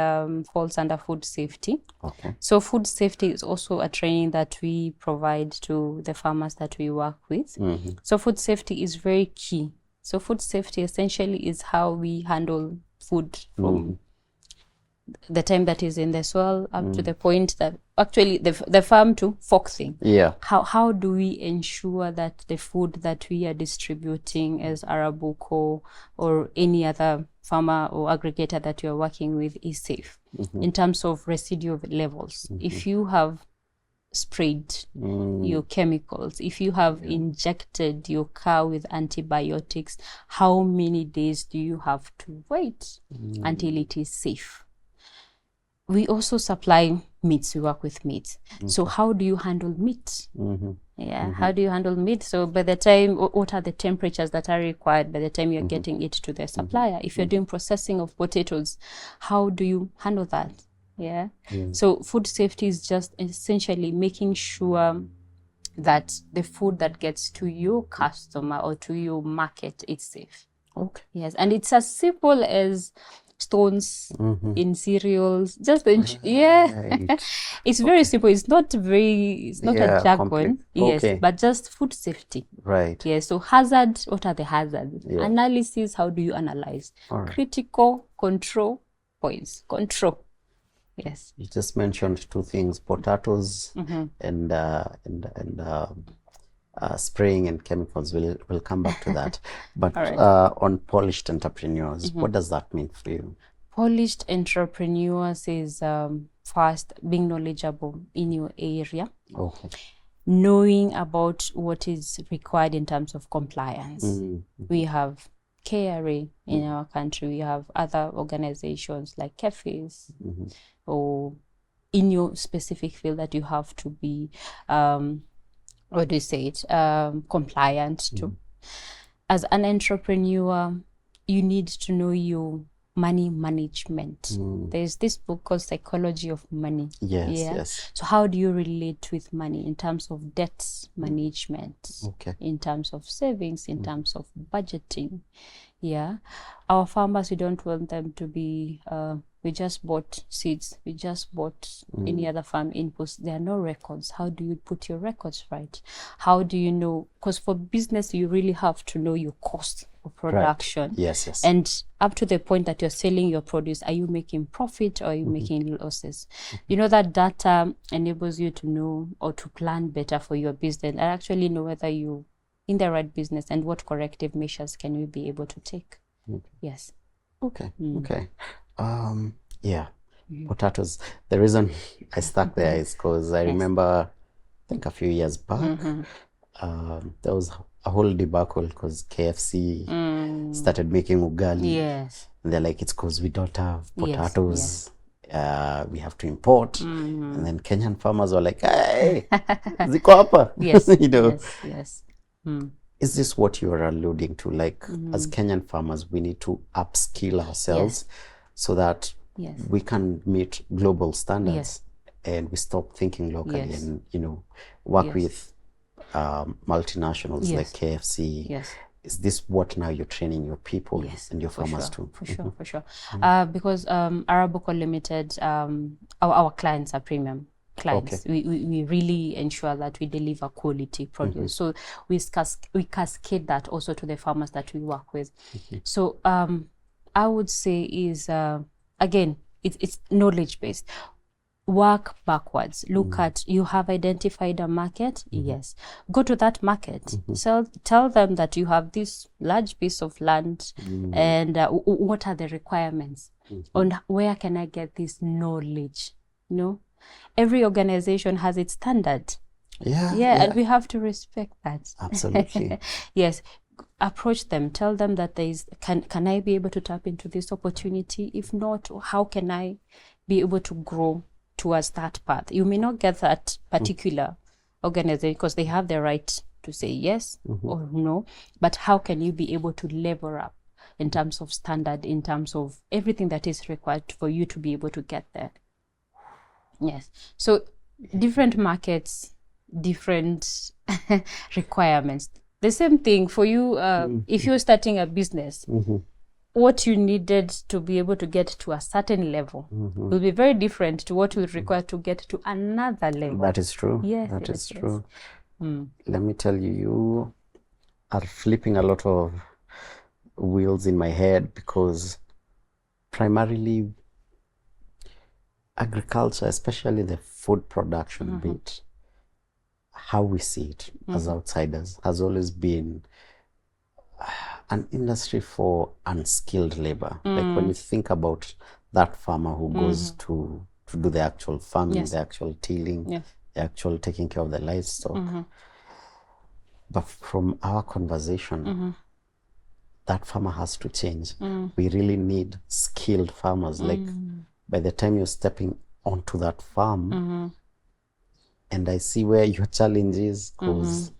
Speaker 1: falls under food safety.
Speaker 2: Okay.
Speaker 1: So food safety is also a training that we provide to the farmers that we work with. So food safety is very key. So food safety essentially is how we handle food from the time that is in the soil up to the point that actually the farm to fork thing.
Speaker 2: Yeah.
Speaker 1: How do we ensure that the food that we are distributing as Arabuko or any other farmer or aggregator that you are working with is safe in terms of residual levels? If you have sprayed your chemicals, if you have injected your cow with antibiotics, how many days do you have to wait until it is safe? We also supply meats. We work with meat. So how do you handle meat? How do you handle meat? So by the time, what are the temperatures that are required by the time you're getting it to the supplier? If you're doing processing of potatoes, how do you handle that? So food safety is just essentially making sure that the food that gets to your customer or to your market is safe.
Speaker 2: Okay.
Speaker 1: Yes, and it's as simple as stones in cereals. Just it's very simple. It's not a jargon. Yes, but just food safety.
Speaker 2: Right.
Speaker 1: Yes. So hazard. What are the hazards? Analysis. How do you analyze? Critical control points. Control. Yes.
Speaker 2: You just mentioned two things: potatoes and spraying and chemicals. We'll come back to that. But on polished entrepreneurs, what does that mean for you?
Speaker 1: Polished entrepreneurs is first being knowledgeable in your area.
Speaker 2: Okay.
Speaker 1: Knowing about what is required in terms of compliance. We have KRA in our country. We have other organizations like cafes or in your specific field that you have to be compliant to. As an entrepreneur, you need to know your money management. There's this book called Psychology of Money.
Speaker 2: Yes.
Speaker 1: So how do you relate with money in terms of debt management, in terms of savings, in terms of budgeting? Our farmers, we don't want them to be we just bought seeds, we just bought any other farm inputs. There are no records. How do you put your records right? How do you know? Because for business, you really have to know your cost of production.
Speaker 2: Yes.
Speaker 1: And up to the point that you're selling your produce, are you making profit or are you making losses? You know, that data enables you to know or to plan better for your business and actually know whether you're in the right business and what corrective measures can you be able to take. Yes.
Speaker 2: Okay. Potatoes. The reason I stuck there is because I remember, I think a few years back, there was a whole debacle because KFC started making ugali.
Speaker 1: Yes.
Speaker 2: And they're like, it's because we don't have potatoes. We have to import. And then Kenyan farmers were like, hey, ziko hapa.
Speaker 1: Yes.
Speaker 2: You know.
Speaker 1: Yes.
Speaker 2: Is this what you are alluding to? Like, as Kenyan farmers, we need to upskill ourselves so that we can meet global standards and we stop thinking locally and, you know, work with multinationals like KFC.
Speaker 1: Yes.
Speaker 2: Is this what now you're training your people and your farmers too?
Speaker 1: For sure. Because Arabuko Limited, our clients are premium clients. We really ensure that we deliver quality produce. So we cascade that also to the farmers that we work with. So I would say is, again, it's knowledge based. Work backwards. Look at, you have identified a market. Yes. Go to that market. Tell them that you have this large piece of land and what are the requirements on where can I get this knowledge. You know, every organization has its standard. And we have to respect that.
Speaker 2: Absolutely.
Speaker 1: Yes. Approach them, tell them that there is, can I be able to tap into this opportunity? If not, how can I be able to grow towards that path? You may not get that particular organization because they have the right to say yes or no, but how can you be able to level up in terms of standard, in terms of everything that is required for you to be able to get there? Yes. So different markets, different requirements. The same thing for you, if you're starting a business, what you needed to be able to get to a certain level will be very different to what you require to get to another level.
Speaker 2: That is true.
Speaker 1: Yes,
Speaker 2: that is true. Let me tell you, you are flipping a lot of wheels in my head because primarily agriculture, especially the food production bit, how we see it as outsiders has always been an industry for unskilled labor. Like when you think about that farmer who goes to do the actual farming, the actual tilling, the actual taking care of the livestock. But from our conversation, that farmer has to change. We really need skilled farmers. Like by the time you're stepping onto that farm, and I see where your challenge is, because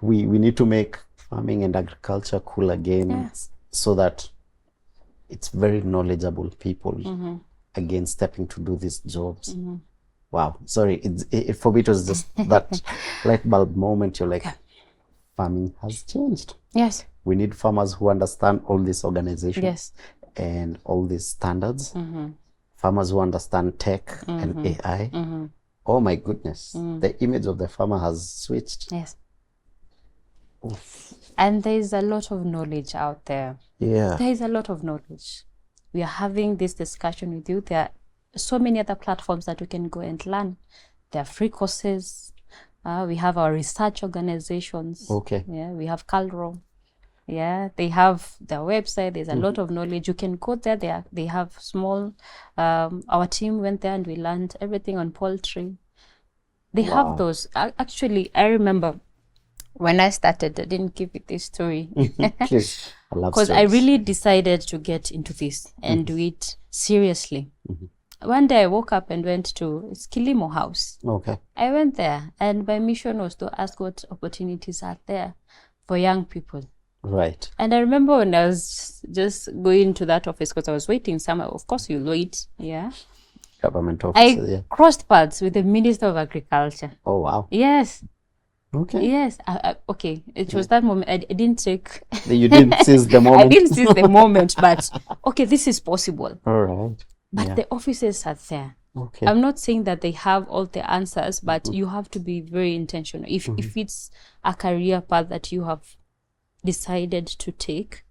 Speaker 2: we need to make farming and agriculture cool again, so that it's very knowledgeable people again stepping to do these jobs. Wow, sorry, it for me it was just that light bulb moment. You're like, farming has changed.
Speaker 1: Yes.
Speaker 2: We need farmers who understand all these organizations and all these standards. Farmers who understand tech and AI. Oh my goodness, the image of the farmer has switched.
Speaker 1: Yes. Oof. And there is a lot of knowledge out there.
Speaker 2: Yeah.
Speaker 1: There is a lot of knowledge. We are having this discussion with you. There are so many other platforms that you can go and learn. There are free courses. We have our research organizations.
Speaker 2: Okay.
Speaker 1: Yeah, we have Calro. Yeah, they have their website. There's a lot of knowledge. You can go there. They have small. Our team went there and we learned everything on poultry. They have those. Actually, I remember when I started, I didn't give you this story.
Speaker 2: Please, I love
Speaker 1: because I really decided to get into this and do it seriously. One day I woke up and went to Kilimo House.
Speaker 2: Okay.
Speaker 1: I went there and my mission was to ask what opportunities are there for young people.
Speaker 2: Right.
Speaker 1: And I remember when I was just going to that office because I was waiting somewhere. Of course, you wait. Yeah.
Speaker 2: Government office.
Speaker 1: I crossed paths with the Minister of Agriculture.
Speaker 2: Oh, wow.
Speaker 1: Yes.
Speaker 2: Okay.
Speaker 1: Yes. Okay. It was that moment. I didn't take.
Speaker 2: You didn't seize the moment.
Speaker 1: I didn't seize the moment, but okay, this is possible.
Speaker 2: All right.
Speaker 1: But the offices are there.
Speaker 2: Okay.
Speaker 1: I'm not saying that they have all the answers, but you have to be very intentional. If it's a career path that you have decided to take,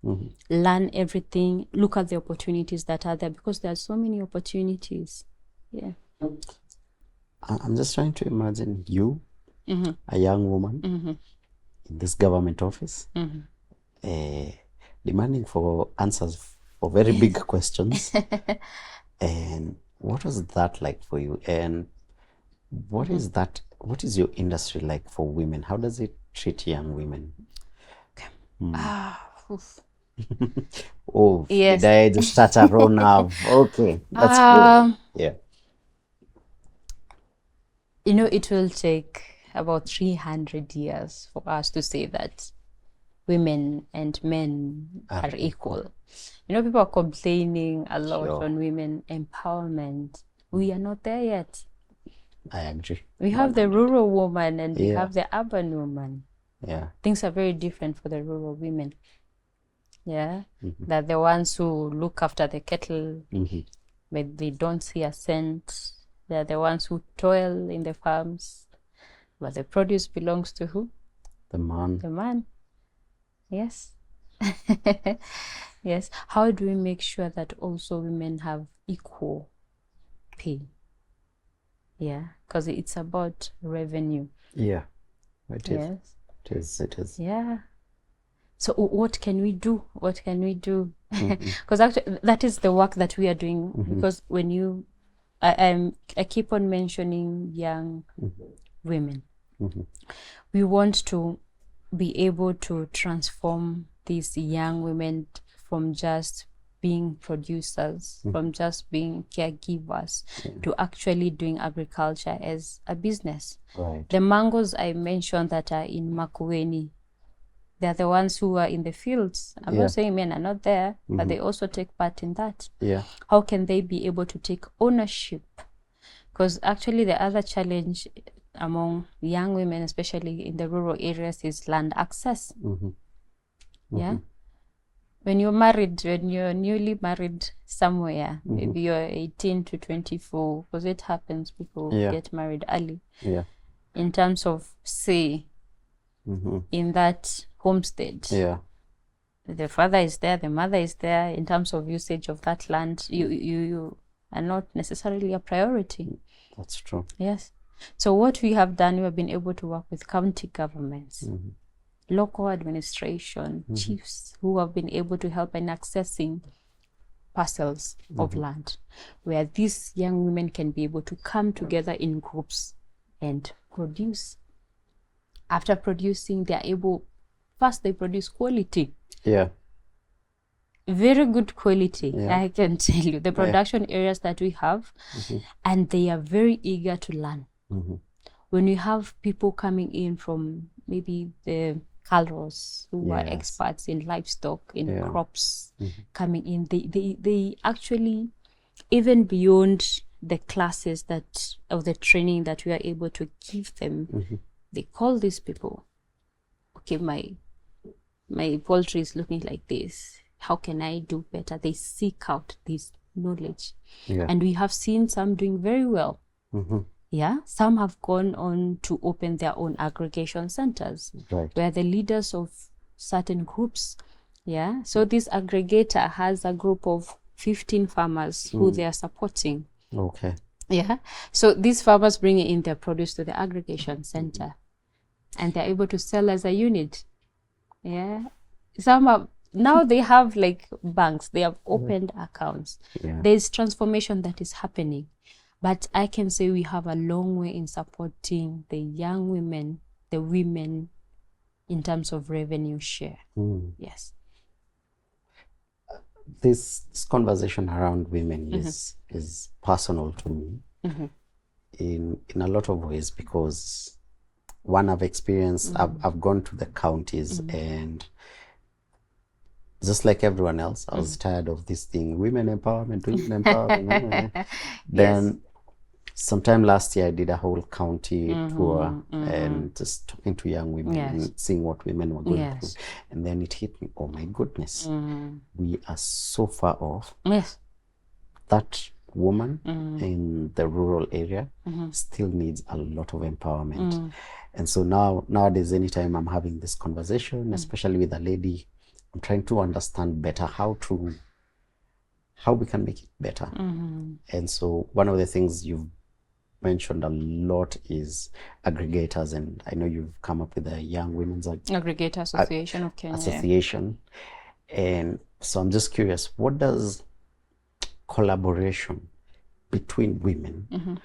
Speaker 1: learn everything, look at the opportunities that are there, because there are so many opportunities. Yeah.
Speaker 2: I'm just trying to imagine you, a young woman in this government office, demanding for answers for very big questions. And what was that like for you? And what is that? What is your industry like for women? How does it treat young women?
Speaker 1: Oof.
Speaker 2: Oh,
Speaker 1: Yes.
Speaker 2: did I just start a roll now? Okay, that's good. Yeah.
Speaker 1: You know, it will take about 300 years for us to say that women and men are equal. You know, people are complaining a lot on women empowerment. We are not there yet.
Speaker 2: I agree.
Speaker 1: We have the rural woman and we have the urban woman.
Speaker 2: Yeah.
Speaker 1: Things are very different for the rural women. Yeah. They're the ones who look after the cattle, but they don't see a cent. They're the ones who toil in the farms, but the produce belongs to who?
Speaker 2: The man.
Speaker 1: The man. Yes. Yes. How do we make sure that also women have equal pay? Yeah, because it's about revenue.
Speaker 2: Yeah, it is.
Speaker 1: Yes.
Speaker 2: It is. It is.
Speaker 1: Yeah. So what can we do? What can we do? Because actually, that is the work that we are doing. Because when you, I keep on mentioning young women. We want to be able to transform these young women from just being producers, from just being caregivers, to actually doing agriculture as a business.
Speaker 2: Right.
Speaker 1: The mangoes I mentioned that are in Makueni, they're the ones who are in the fields. I'm not saying men are not there, but they also take part in that.
Speaker 2: Yeah.
Speaker 1: How can they be able to take ownership? Because actually the other challenge among young women, especially in the rural areas, is land access. Yeah. When you're married, when you're newly married somewhere, maybe you're 18 to 24, because it happens, people get married early.
Speaker 2: Yeah.
Speaker 1: In terms of say, in that homestead, the father is there, the mother is there. In terms of usage of that land, you are not necessarily a priority.
Speaker 2: That's true.
Speaker 1: Yes. So what we have done, we have been able to work with county governments, local administration, chiefs, who have been able to help in accessing parcels of land, where these young women can be able to come together in groups and produce. After producing, they are able, first they produce quality.
Speaker 2: Yeah.
Speaker 1: Very good quality, I can tell you. The production areas that we have, and they are very eager to learn. When you have people coming in from maybe the Calros, who are experts in livestock, in crops, coming in, they actually, even beyond the classes that, of the training that we are able to give them, they call these people, okay, my poultry is looking like this. How can I do better? They seek out this knowledge. And we have seen some doing very well. Yeah, some have gone on to open their own aggregation centers, where the leaders of certain groups, so this aggregator has a group of 15 farmers who they are supporting.
Speaker 2: Okay.
Speaker 1: Yeah, so these farmers bring in their produce to the aggregation center, and they're able to sell as a unit. Yeah, some are, now they have like banks, they have opened accounts. There's transformation that is happening. But I can say we have a long way in supporting the young women, the women, in terms of revenue share. Yes.
Speaker 2: This conversation around women is personal to me in a lot of ways, because one, I've experienced, I've gone to the counties, and just like everyone else, I was tired of this thing, women empowerment. Then sometime last year, I did a whole county tour and just talking to young women and seeing what women were going through. And then it hit me, oh my goodness, we are so far off. That woman in the rural area still needs a lot of empowerment. And so nowadays, anytime I'm having this conversation, especially with a lady, I'm trying to understand better how we can make it better. And so one of the things you've mentioned a lot is aggregators, and I know you've come up with a Young Women's
Speaker 1: Aggregator Association of Kenya.
Speaker 2: Association. And So I'm just curious, what does collaboration between women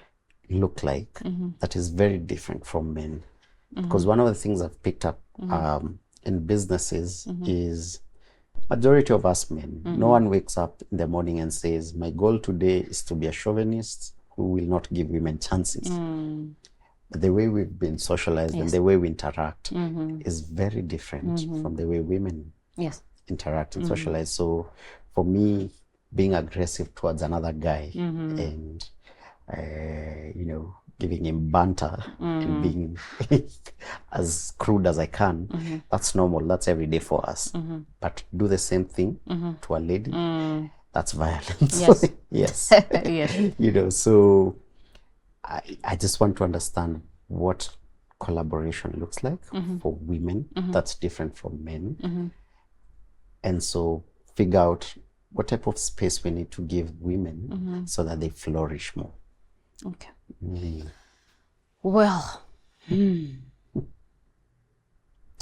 Speaker 2: look like that is very different from men? Because one of the things I've picked up in businesses is majority of us men, no one wakes up in the morning and says, my goal today is to be a chauvinist who will not give women chances. The way we've been socialized and the way we interact is very different from the way women interact and socialize. So for me, being aggressive towards another guy and you know, giving him banter and being as crude as I can, that's normal, that's every day for us. But do the same thing to a lady, that's violence. Yes. You know, so I just want to understand what collaboration looks like for women that's different from men. And so figure out what type of space we need to give women so that they flourish more.
Speaker 1: Okay. Well,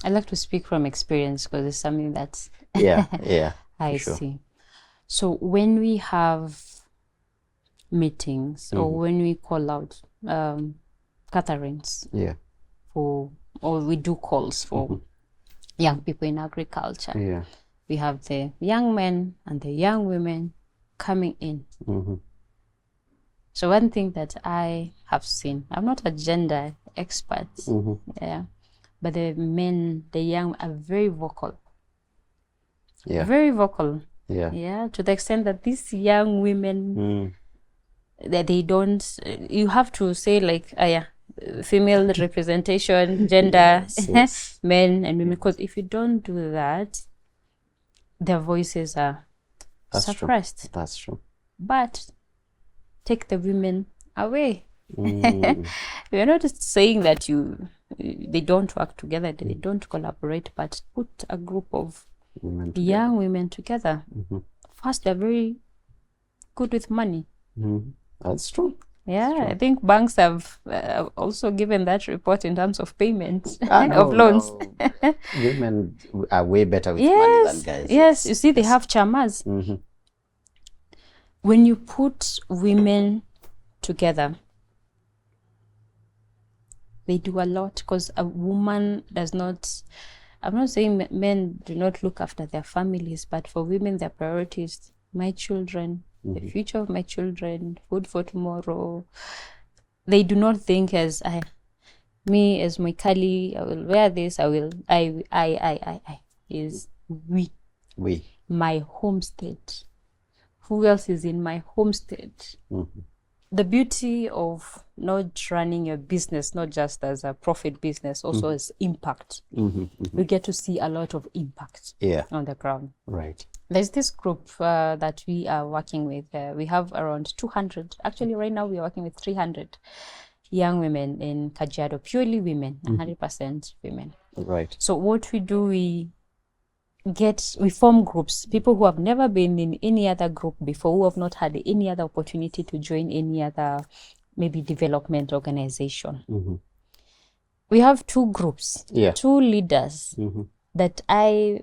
Speaker 1: I like to speak from experience because it's something that's I see. So when we have meetings or when we call out gatherings for, or we do calls for young people in agriculture, we have the young men and the young women coming in. So one thing that I have seen, I'm not a gender expert, but the men, the young, are very vocal. Very vocal. To the extent that these young women, that they don't, you have to say like, female representation, gender, men and women, because if you don't do that, their voices are suppressed.
Speaker 2: That's true.
Speaker 1: But take the women away. We're not just saying that they don't work together, they don't collaborate, but put a group of young women together. First, they're very good with money.
Speaker 2: That's true.
Speaker 1: I think banks have also given that report in terms of payments of loans.
Speaker 2: No. Women are way better with money than guys.
Speaker 1: Yes, you see, they have chamas. When you put women together, they do a lot, because a woman does not, I'm not saying men do not look after their families, but for women, their priorities, my children, the future of my children, food for tomorrow. They do not think as me as Mwikali, I will wear this, is we. My homestead. Who else is in my homestead? The beauty of not running your business, not just as a profit business, also as impact. We get to see a lot of impact on the ground.
Speaker 2: Right.
Speaker 1: There's this group that we are working with. We have around 200. Actually, right now we are working with 300 young women in Kajiado, purely women, 100% women.
Speaker 2: Right.
Speaker 1: So what we do, we form groups, people who have never been in any other group before, who have not had any other opportunity to join any other maybe development organization. We have two groups, two leaders that I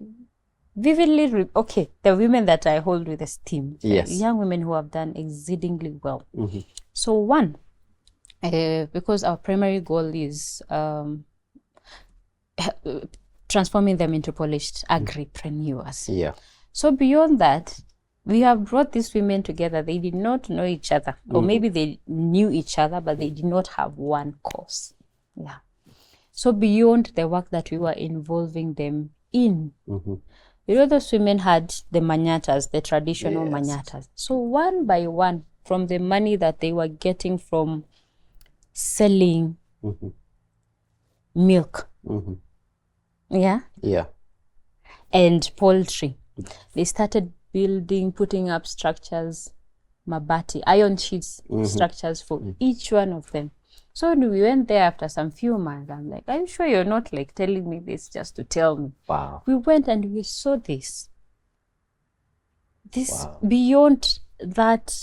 Speaker 1: vividly, the women that I hold with esteem, young women who have done exceedingly well. So one, because our primary goal is transforming them into polished agripreneurs. So beyond that, we have brought these women together. They did not know each other, or maybe they knew each other, but they did not have one cause. So beyond the work that we were involving them in, you know, those women had the manyatas, the traditional manyatas. So one by one, from the money that they were getting from selling milk, and poultry, they started putting up structures, mabati, iron sheets, structures for each one of them. So when we went there after some few months, I'm like, are you sure you're not like telling me this just to tell me?
Speaker 2: Wow.
Speaker 1: We went and we saw this. Beyond that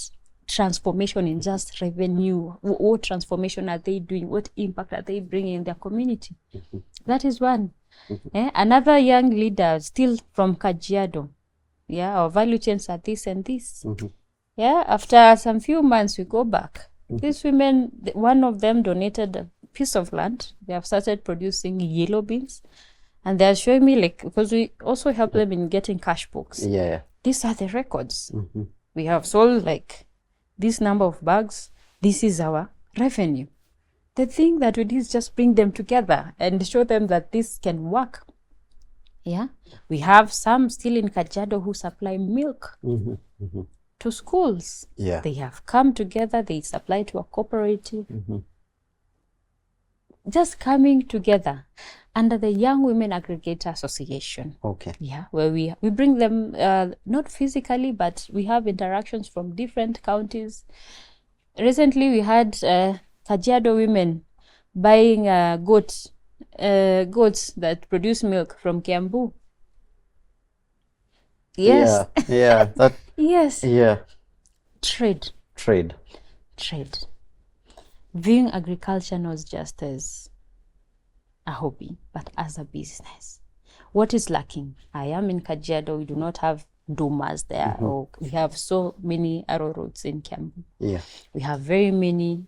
Speaker 1: transformation in just revenue, what transformation are they doing? What impact are they bringing in their community? That is one. Another young leader, still from Kajiado, Yeah, our value chains are this and this. Yeah, after some few months, we go back. These women, one of them donated a piece of land. They have started producing yellow beans. And they're showing me, like, because we also help them in getting cash books.
Speaker 2: Yeah.
Speaker 1: These are the records. We have sold like this number of bags. This is our revenue. The thing that we do is just bring them together and show them that this can work. Yeah. We have some still in Kajiado who supply milk to schools.
Speaker 2: Yeah.
Speaker 1: They have come together. They supply to a cooperative. Just coming together under the Young Women Aggregator Association.
Speaker 2: Okay.
Speaker 1: Yeah, where we bring them, not physically, but we have interactions from different counties. Recently, we had Kajiado women buying goats that produce milk from Kiambu. Yes.
Speaker 2: Yeah. That.
Speaker 1: Yes.
Speaker 2: Yeah.
Speaker 1: Trade. Viewing agriculture not just as a hobby, but as a business. What is lacking? I am in Kajiado. We do not have dumas there. Or we have so many arrowroot in Kiambu.
Speaker 2: Yeah.
Speaker 1: We have very many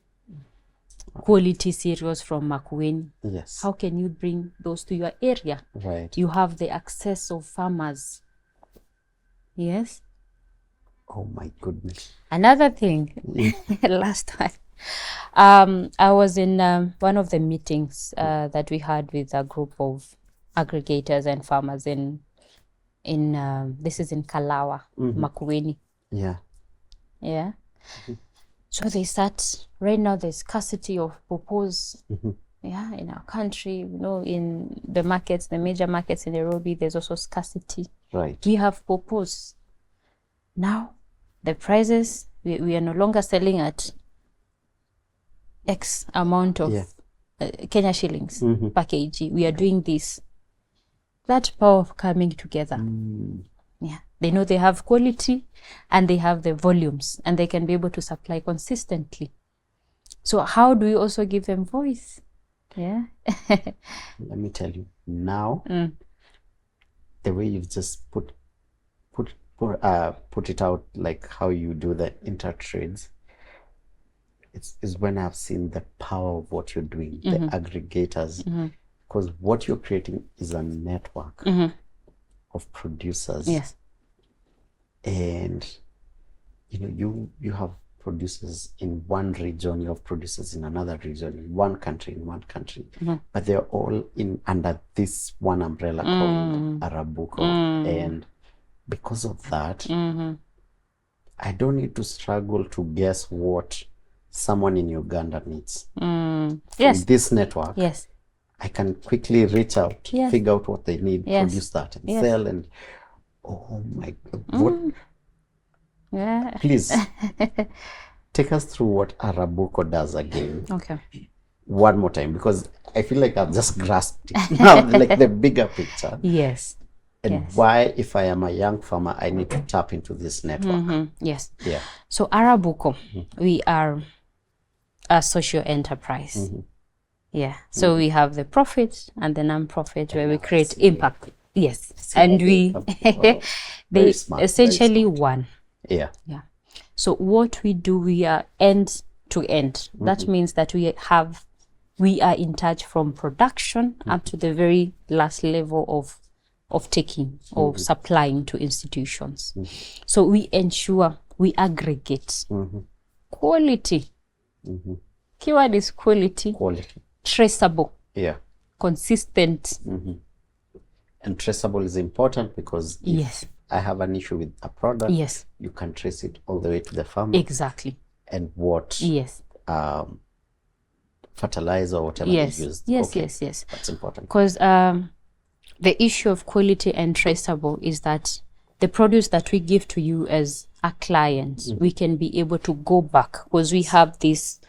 Speaker 1: quality cereals from Makueni.
Speaker 2: Yes.
Speaker 1: How can you bring those to your area?
Speaker 2: Right.
Speaker 1: You have the access of farmers. Yes.
Speaker 2: Oh my goodness.
Speaker 1: Another thing, last one. I was in one of the meetings that we had with a group of aggregators and farmers in this is in Kalawa, Makueni.
Speaker 2: Yeah.
Speaker 1: Yeah. So they start, right now there's scarcity of pawpaws. Yeah, in our country, in the markets, the major markets in Nairobi, there's also scarcity.
Speaker 2: Right.
Speaker 1: We have pawpaws. Now, the prices, we are no longer selling at X amount of Kenya shillings per kg. We are doing this. That power of coming together. Yeah. They know they have quality and they have the volumes and they can be able to supply consistently. So how do we also give them voice? Yeah.
Speaker 2: Let me tell you now, the way you've just put it out, like how you do the intertrades, is when I've seen the power of what you're doing, the aggregators, because what you're creating is a network of producers.
Speaker 1: Yes.
Speaker 2: And you have producers in one region, you have producers in another region, in one country, but they're all under this one umbrella called Arabuko. And because of that, I don't need to struggle to guess what someone in Uganda needs.
Speaker 1: Yes.
Speaker 2: With this network,
Speaker 1: yes,
Speaker 2: I can quickly reach out,
Speaker 1: yes,
Speaker 2: figure out what they need,
Speaker 1: yes,
Speaker 2: produce that, and
Speaker 1: yes,
Speaker 2: sell. And oh my God, what?
Speaker 1: Yeah.
Speaker 2: Please take us through what Arabuko does again.
Speaker 1: Okay.
Speaker 2: One more time, because I feel like I've just grasped it now, like the bigger picture.
Speaker 1: Yes.
Speaker 2: And
Speaker 1: yes,
Speaker 2: why, if I am a young farmer, I need to tap into this network.
Speaker 1: Yes.
Speaker 2: Yeah.
Speaker 1: So Arabuko, we are a social enterprise. Yeah. So we have the profit and the non-profit where we create impact. Yes. And we they essentially one.
Speaker 2: Yeah.
Speaker 1: Yeah. So what we do, we are end to end. That means that we are in touch from production up to the very last level of taking or supplying to institutions. So we ensure we aggregate quality. Keyword is quality. Traceable.
Speaker 2: Yeah.
Speaker 1: Consistent.
Speaker 2: And traceable is important because if I have an issue with a product, you can trace it all the way to the farmer.
Speaker 1: Exactly.
Speaker 2: And what fertilizer or whatever they used.
Speaker 1: Yes.
Speaker 2: That's important.
Speaker 1: Because the issue of quality and traceable is that the produce that we give to you as a client, we can be able to go back because we have this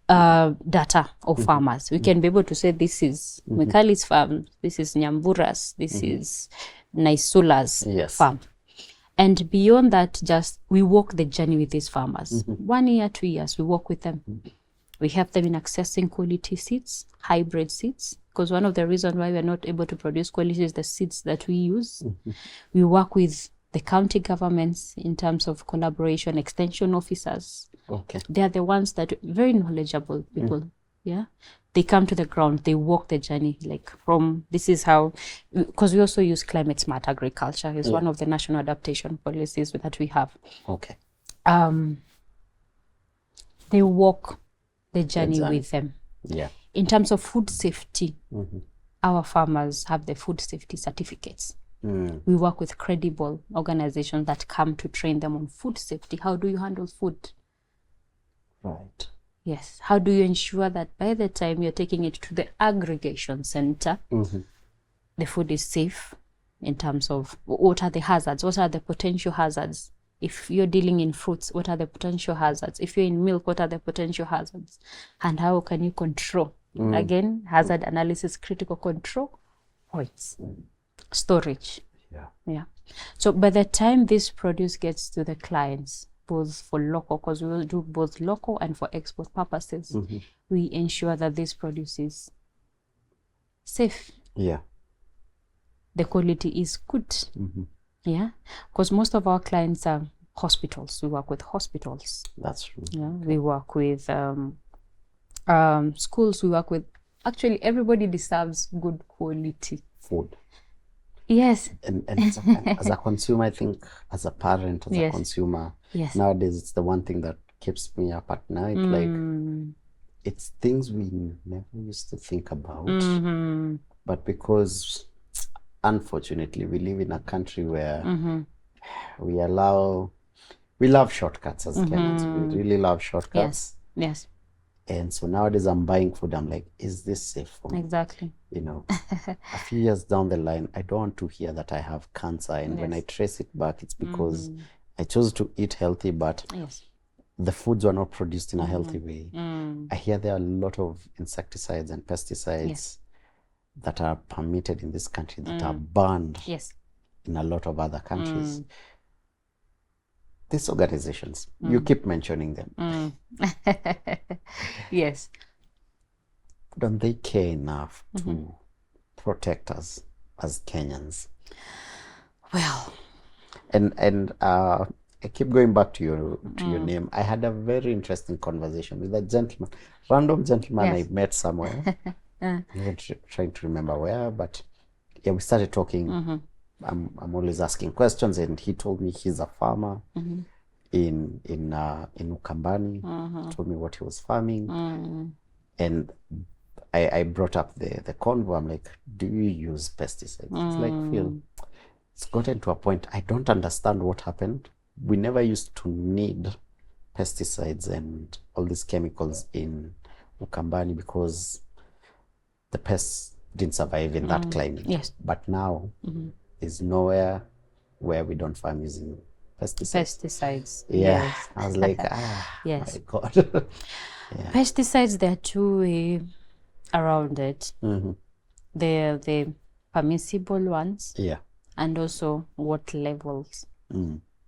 Speaker 1: data of farmers. We can be able to say this is Mwikali's farm, this is Nyambura's, this is Naisula's farm. And beyond that, just we walk the journey with these farmers. 1 year, 2 years, we work with them. We help them in accessing quality seeds, hybrid seeds, because one of the reasons why we're not able to produce quality is the seeds that we use. We work with the county governments in terms of collaboration, extension officers.
Speaker 2: Okay.
Speaker 1: They are the ones that very knowledgeable people. Yeah. They come to the ground, they walk the journey, like from this is how, because we also use climate smart agriculture. It's one of the national adaptation policies that we have.
Speaker 2: Okay.
Speaker 1: They walk the journey with them.
Speaker 2: Yeah.
Speaker 1: In terms of food safety, our farmers have the food safety certificates. We work with credible organizations that come to train them on food safety. How do you handle food?
Speaker 2: Right.
Speaker 1: Yes. How do you ensure that by the time you're taking it to the aggregation center, the food is safe in terms of what are the hazards? What are the potential hazards? If you're dealing in fruits, what are the potential hazards? If you're in milk, what are the potential hazards? And how can you control? Again, hazard analysis, critical control points, storage. Yeah. So by the time this produce gets to the clients, both for local, because we will do both local and for export purposes, we ensure that this produce is safe.
Speaker 2: Yeah.
Speaker 1: The quality is good. Yeah. Because most of our clients are hospitals. We work with hospitals.
Speaker 2: That's true.
Speaker 1: Yeah. We work with schools. We work with, actually, everybody deserves good quality
Speaker 2: food.
Speaker 1: Yes.
Speaker 2: And as a consumer, I think as a parent, as a consumer, nowadays it's the one thing that keeps me up at night. Like, it's things we never used to think about. But because, unfortunately, we live in a country where we love shortcuts as Kenyans. We really love shortcuts.
Speaker 1: Yes.
Speaker 2: And so nowadays I'm buying food. I'm like, is this safe for me?
Speaker 1: Exactly.
Speaker 2: You know, a few years down the line, I don't want to hear that I have cancer. And when I trace it back, it's because I chose to eat healthy, but the foods were not produced in a healthy way. I hear there are a lot of insecticides and pesticides that are permitted in this country that are banned in a lot of other countries. These organizations, you keep mentioning them.
Speaker 1: Yes.
Speaker 2: Don't they care enough to protect us as Kenyans?
Speaker 1: Well,
Speaker 2: and I keep going back to your name. I had a very interesting conversation with a random gentleman I met somewhere. I'm trying to remember where, but we started talking. I'm always asking questions, and he told me he's a farmer in Ukambani. He told me what he was farming, and I brought up the convo. I'm like, do you use pesticides? It's like, Phil, it's gotten to a point I don't understand what happened. We never used to need pesticides and all these chemicals in Ukambani because the pests didn't survive in that climate.
Speaker 1: Yes.
Speaker 2: But now there's nowhere where we don't farm using pesticides. Yeah.
Speaker 1: Yes.
Speaker 2: I was like,
Speaker 1: yes.
Speaker 2: My God.
Speaker 1: Pesticides, there are two ways around it. They're the permissible ones.
Speaker 2: Yeah.
Speaker 1: And also what levels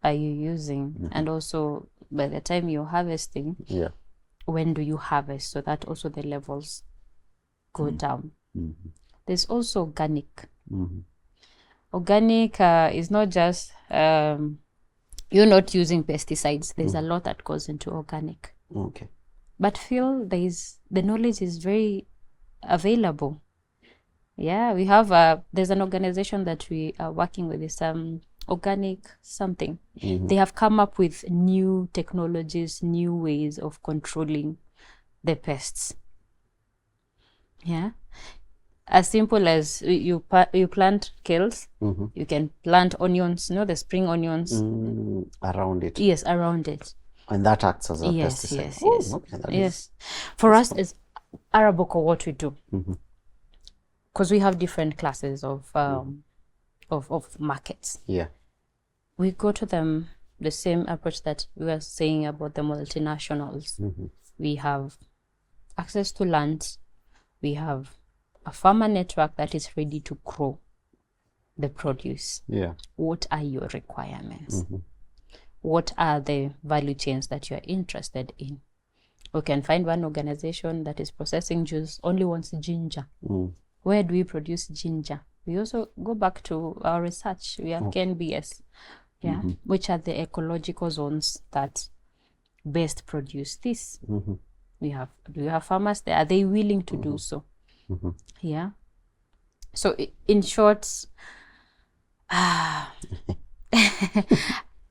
Speaker 1: are you using? And also by the time you're harvesting, when do you harvest? So that also the levels go down. There's also organic. Organic is not just you're not using pesticides. There's a lot that goes into organic.
Speaker 2: Okay.
Speaker 1: But Phil, the knowledge is very available. Yeah, we have there's an organization that we are working with. It's organic something. They have come up with new technologies, new ways of controlling the pests. Yeah, as simple as you plant kales, you can plant onions, the spring onions
Speaker 2: around it.
Speaker 1: Yes, around it,
Speaker 2: and that acts as a pesticide.
Speaker 1: Yes.
Speaker 2: Okay,
Speaker 1: For us, is Arabuko what we do, because we have different classes of markets.
Speaker 2: Yeah,
Speaker 1: we go to them the same approach that we were saying about the multinationals. We have access to land. We have a farmer network that is ready to grow the produce.
Speaker 2: Yeah.
Speaker 1: What are your requirements? What are the value chains that you are interested in? We can find one organization that is processing juice, only wants ginger. Where do we produce ginger? We also go back to our research. We have KNBS. Yeah. Which are the ecological zones that best produce this? Do you have farmers there? Are they willing to do so? Yeah. So in short,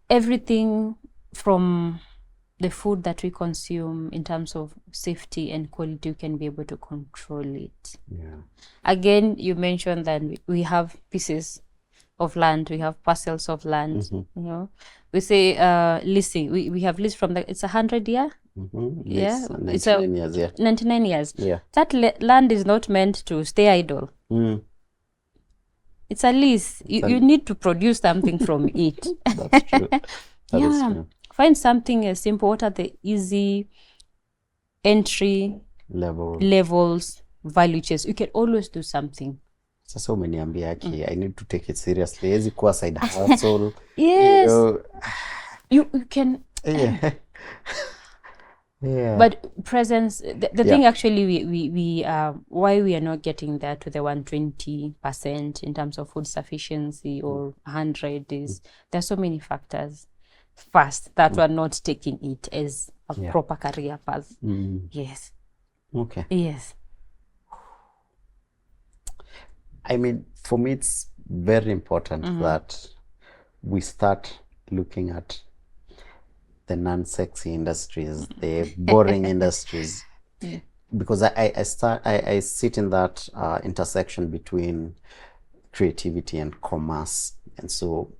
Speaker 1: everything from the food that we consume in terms of safety and quality, you can be able to control it.
Speaker 2: Yeah.
Speaker 1: Again, you mentioned that we have pieces of land, we have parcels of land. You know, we say leasing. We have leased from it's 100 year. Yeah,
Speaker 2: 99 years. Yeah.
Speaker 1: 99 years.
Speaker 2: Yeah.
Speaker 1: That land is not meant to stay idle. It's a lease. You need to produce something from it.
Speaker 2: That's true. That is true.
Speaker 1: Find something as simple. What are the easy entry levels, value chains? You can always do something.
Speaker 2: Sasa umeniambia yake, I need to take it seriously. Hezi kuwa side hustle.
Speaker 1: Yes. You can.
Speaker 2: Yeah.
Speaker 1: But presence, the thing actually, we why we are not getting there to the 120% in terms of food sufficiency or 100 is there's so many factors. First, that we're not taking it as a proper career path. Yes.
Speaker 2: Okay.
Speaker 1: Yes.
Speaker 2: I mean, for me, it's very important that we start looking at the non-sexy industries, the boring industries, because I sit in that intersection between creativity and commerce, and so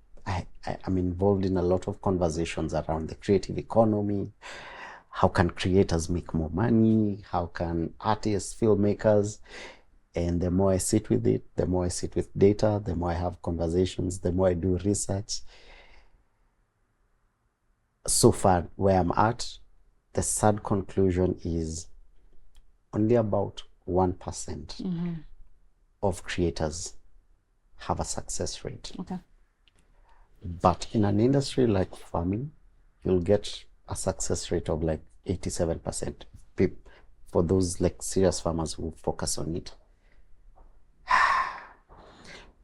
Speaker 2: I'm involved in a lot of conversations around the creative economy. How can creators make more money? How can artists, filmmakers? And the more I sit with it, the more I sit with data, the more I have conversations, the more I do research. So far, where I'm at, the sad conclusion is only about 1% of creators have a success rate.
Speaker 1: Okay.
Speaker 2: But in an industry like farming, you'll get a success rate of like 87% for those like serious farmers who focus on it.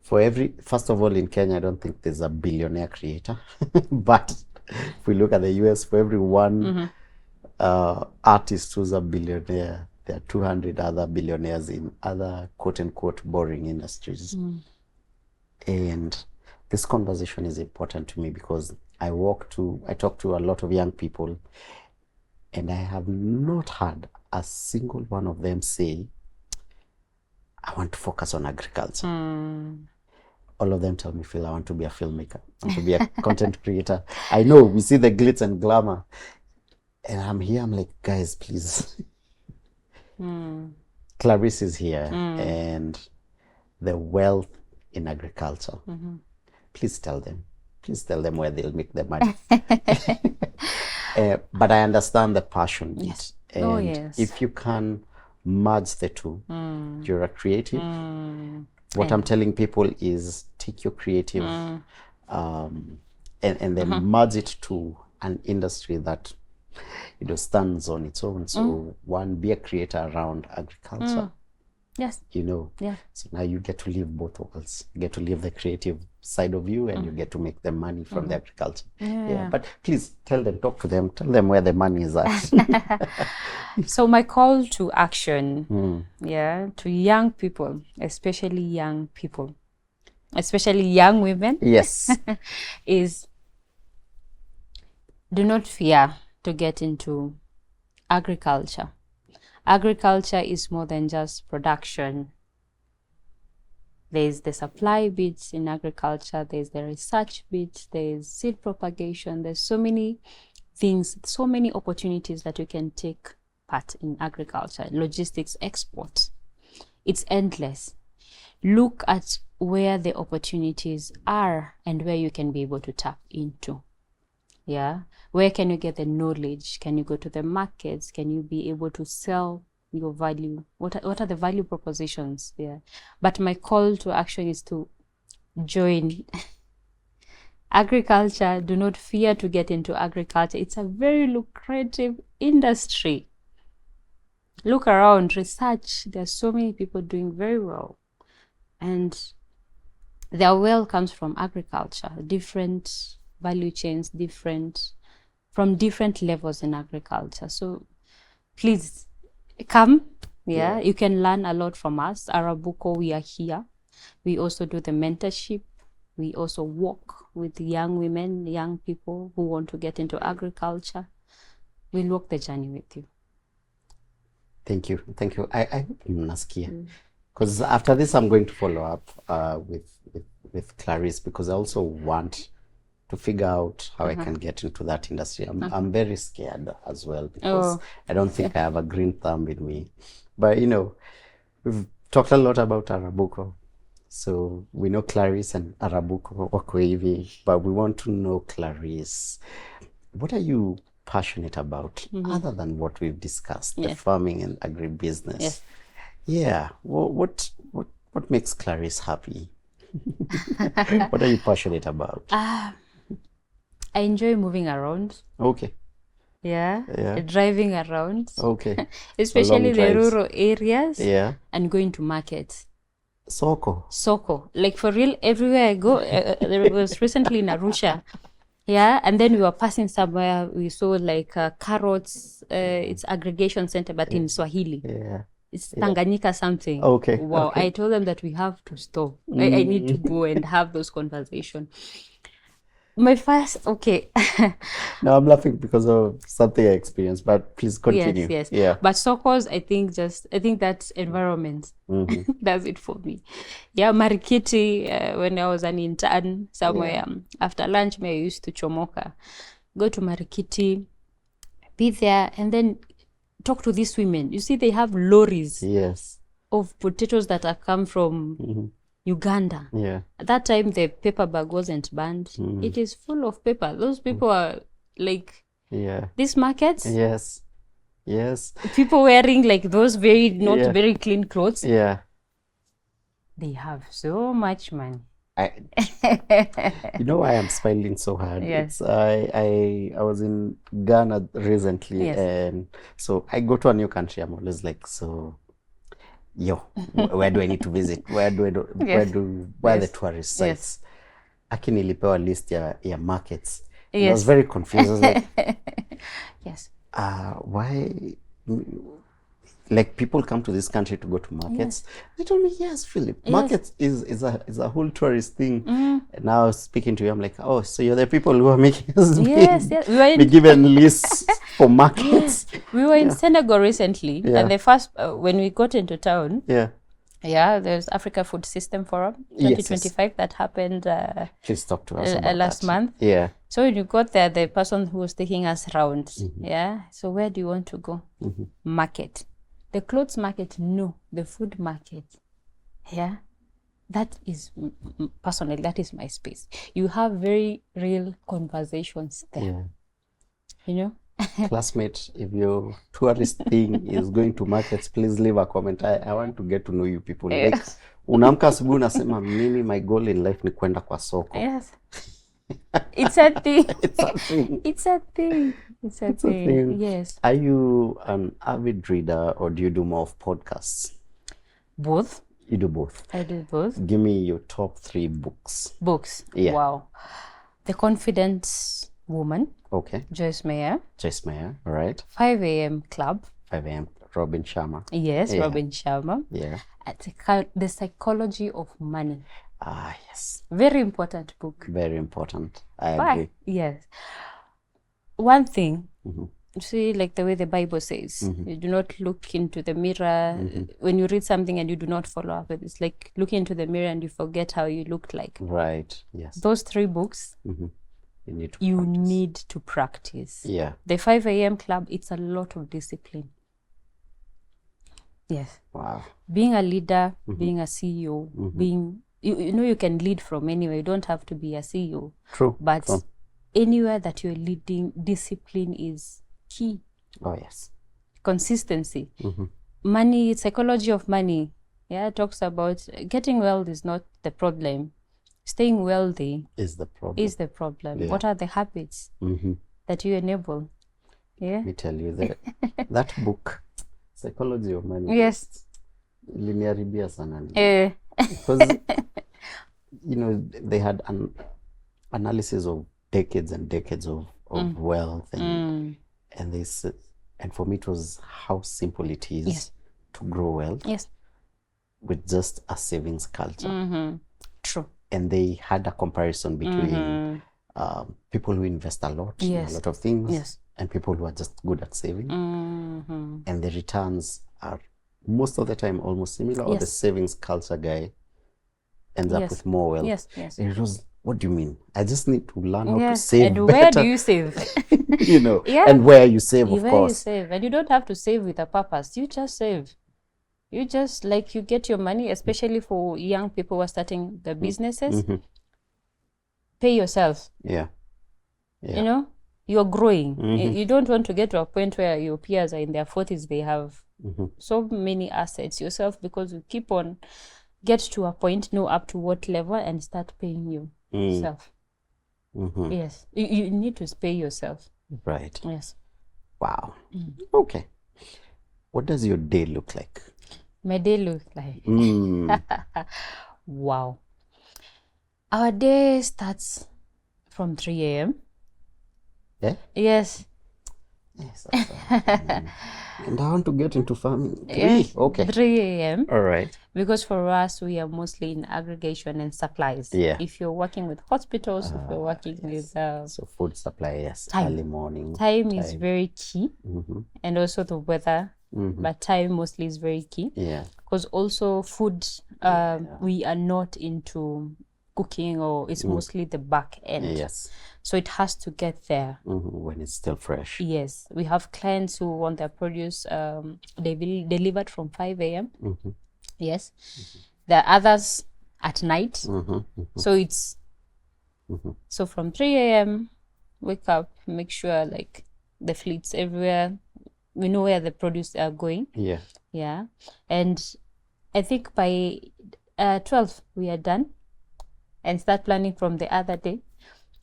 Speaker 2: First of all, in Kenya, I don't think there's a billionaire creator. But if we look at the US, for every one artist who's a billionaire, there are 200 other billionaires in other quote-unquote boring industries. And this conversation is important to me because I talk to a lot of young people, and I have not heard a single one of them say, I want to focus on agriculture. All of them tell me, Phil, I want to be a filmmaker. I want to be a content creator. I know we see the glitz and glamour. And I'm here, I'm like, guys, please. Clarice is here and the wealth in agriculture. Please tell them. Please tell them where they'll make their money. But I understand the passion.
Speaker 1: Yes.
Speaker 2: And if you can merge the two, you're a creative. What I'm telling people is take your creative and then merge it to an industry that stands on its own. So be a creator around agriculture.
Speaker 1: Yes.
Speaker 2: So now you get to live both worlds. You get to live the creative side of you, and you get to make the money from the agriculture. But please talk to them, tell them where the money is at.
Speaker 1: So my call to action, to young people, especially young women,
Speaker 2: yes,
Speaker 1: is do not fear to get into agriculture. Agriculture is more than just production. There's the supply bits in agriculture, there's the research bits, there's seed propagation, there's so many things, so many opportunities that you can take part in agriculture, logistics, exports. It's endless. Look at where the opportunities are and where you can be able to tap into. Where can you get the knowledge? Can you go to the markets? Can you be able to sell your value? What are the value propositions there? But my call to action is to join agriculture. Do not fear to get into agriculture. It's a very lucrative industry. Look around, research. There are so many people doing very well. And their wealth comes from agriculture, different value chains, from different levels in agriculture. So please come. Yeah, you can learn a lot from us. Arabuko, we are here. We also do the mentorship. We also work with young women, young people who want to get into agriculture. We'll walk the journey with you.
Speaker 2: Thank you. I Naskia. Because after this, I'm going to follow up with Clarice, because I also want to figure out how I can get into that industry. I'm very scared as well, because I don't think I have a green thumb in me. But we've talked a lot about Arabuko. So we know Clarice and Arabuko wako hivi, but we want to know Clarice. What are you passionate about other than what we've discussed, the farming and agribusiness?
Speaker 1: Yes.
Speaker 2: Yeah. What makes Clarice happy? What are you passionate about?
Speaker 1: I enjoy moving around.
Speaker 2: Okay.
Speaker 1: Yeah. Driving around.
Speaker 2: Okay.
Speaker 1: Especially the rural areas.
Speaker 2: Yeah.
Speaker 1: And going to markets.
Speaker 2: Soko.
Speaker 1: Like for real, everywhere I go. There was recently in Arusha. Yeah. And then we were passing somewhere. We saw like carrots. It's aggregation center, but in Swahili.
Speaker 2: Yeah.
Speaker 1: It's Tanganyika something.
Speaker 2: Okay.
Speaker 1: Wow.
Speaker 2: Okay.
Speaker 1: I told them that we have to stop. I need to go and have those conversations. My first, okay.
Speaker 2: No, I'm laughing because of something I experienced, but please continue.
Speaker 1: Yes.
Speaker 2: Yeah.
Speaker 1: But Sokos, I think that environment does it for me. Yeah, Marikiti, when I was an intern somewhere, after lunch, I used to chomoka, go to Marikiti, be there, and then talk to these women. You see, they have lorries of potatoes that are come from Uganda.
Speaker 2: Yeah.
Speaker 1: At that time, the paper bag wasn't banned. It is full of paper. Those people are like, these markets.
Speaker 2: Yes.
Speaker 1: People wearing like those not very clean clothes.
Speaker 2: Yeah.
Speaker 1: They have so much money.
Speaker 2: I am smiling so hard.
Speaker 1: Yes.
Speaker 2: I was in Ghana recently, and so I go to a new country. I'm always like, where do I need to visit? Where are the tourist sites? Aki nilipewa list ya markets. I was very confused. I was like,
Speaker 1: yes.
Speaker 2: Why? Like, people come to this country to go to markets. They told me, yes, Philip, markets is a whole tourist thing. And now speaking to you, I'm like, oh, so you're the people who are making us be given lists for markets.
Speaker 1: We were in Senegal recently, and the first, when we got into town, there's Africa Food System Forum 2025 that happened
Speaker 2: Please talk to us about
Speaker 1: last month.
Speaker 2: Yeah.
Speaker 1: So when you got there, the person who was taking us around, so where do you want to go? Market. The clothes market, no. The food market, that is, personally, that is my space. You have very real conversations there.
Speaker 2: Classmate, if your tourist thing is going to markets, please leave a comment. I want to get to know you people. Like, unaamka asubuhi unasema mimi, my goal in life ni kwenda kwa soko.
Speaker 1: Yes. It's a thing.
Speaker 2: It's a thing.
Speaker 1: Yes.
Speaker 2: Are you an avid reader, or do you do more of podcasts?
Speaker 1: Both.
Speaker 2: You do both?
Speaker 1: I do both.
Speaker 2: Give me your top 3 books.
Speaker 1: Books?
Speaker 2: Yeah.
Speaker 1: Wow. The Confident Woman.
Speaker 2: Okay.
Speaker 1: Joyce Meyer.
Speaker 2: All right.
Speaker 1: 5 a.m. Club.
Speaker 2: 5 a.m. Robin Sharma.
Speaker 1: Yes, Robin Sharma.
Speaker 2: Yeah.
Speaker 1: The Psychology of Money.
Speaker 2: Yes.
Speaker 1: Very important book.
Speaker 2: Very important. I agree.
Speaker 1: Yes. One thing, see, like the way the Bible says, you do not look into the mirror. When you read something and you do not follow up, it's like looking into the mirror and you forget how you looked like.
Speaker 2: Right. Yes.
Speaker 1: Those 3 books, you need to practice.
Speaker 2: Yeah.
Speaker 1: The 5 a.m. Club, it's a lot of discipline. Yes.
Speaker 2: Wow.
Speaker 1: Being a leader, being a CEO, being, you can lead from anywhere. You don't have to be a CEO.
Speaker 2: True.
Speaker 1: But anywhere that you're leading, discipline is key.
Speaker 2: Oh, yes.
Speaker 1: Consistency. Money, psychology of money. Talks about getting wealth is not the problem. Staying wealthy is the problem. Yeah. What are the habits that you enable? Let
Speaker 2: me tell you, that book, Psychology of Money.
Speaker 1: Yes.
Speaker 2: Linearibia sana. Because, they had an analysis of decades and decades of wealth and this, and for me it was how simple it is
Speaker 1: Yes.
Speaker 2: to grow wealth
Speaker 1: Yes.
Speaker 2: with just a savings culture.
Speaker 1: True.
Speaker 2: And they had a comparison between people who invest a lot in a lot of things
Speaker 1: Yes.
Speaker 2: and people who are just good at saving. And the returns are most of the time almost similar, or the savings culture guy ends up with more wealth.
Speaker 1: Yes. Yes.
Speaker 2: And it was, what do you mean? I just need to learn how to
Speaker 1: Yes.
Speaker 2: save
Speaker 1: And
Speaker 2: better.
Speaker 1: where do you save?
Speaker 2: You know,
Speaker 1: Yeah.
Speaker 2: and where you save, of
Speaker 1: Where
Speaker 2: course.
Speaker 1: you save. And you don't have to save with a purpose. You just save. You just, like, you get your money, especially for young people who are starting the businesses. Pay yourself.
Speaker 2: Yeah.
Speaker 1: You know, you're growing. You don't want to get to a point where your peers are in their 40s, they have so many assets yourself, because you keep on, get to a point, know up to what level, and start paying yourself. Yes, you need to pay yourself.
Speaker 2: Right.
Speaker 1: Yes.
Speaker 2: Wow. Okay. What does your day look like?
Speaker 1: My day looks like wow. Our day starts from 3 a.m.
Speaker 2: Yeah?
Speaker 1: Yes.
Speaker 2: Yes. And I want to get into farming. 3?
Speaker 1: Yes.
Speaker 2: Okay.
Speaker 1: 3 a.m.
Speaker 2: All right.
Speaker 1: Because for us, we are mostly in aggregation and supplies.
Speaker 2: Yeah.
Speaker 1: If you're working with hospitals, if you're working with...
Speaker 2: so food supply, yes.
Speaker 1: Time.
Speaker 2: Early morning.
Speaker 1: Time is very key. And also the weather. But time mostly is very key.
Speaker 2: Yeah.
Speaker 1: Because also food, we are not into cooking, or it's mostly the back end.
Speaker 2: Yes.
Speaker 1: So it has to get there.
Speaker 2: When it's still fresh.
Speaker 1: Yes. We have clients who want their produce they will delivered from 5 a.m. Yes. The others at night. So it's so from 3 a.m. wake up, make sure like the fleets everywhere. We know where the produce are going.
Speaker 2: Yeah.
Speaker 1: Yeah. And I think by 12 we are done and start planning from the other day.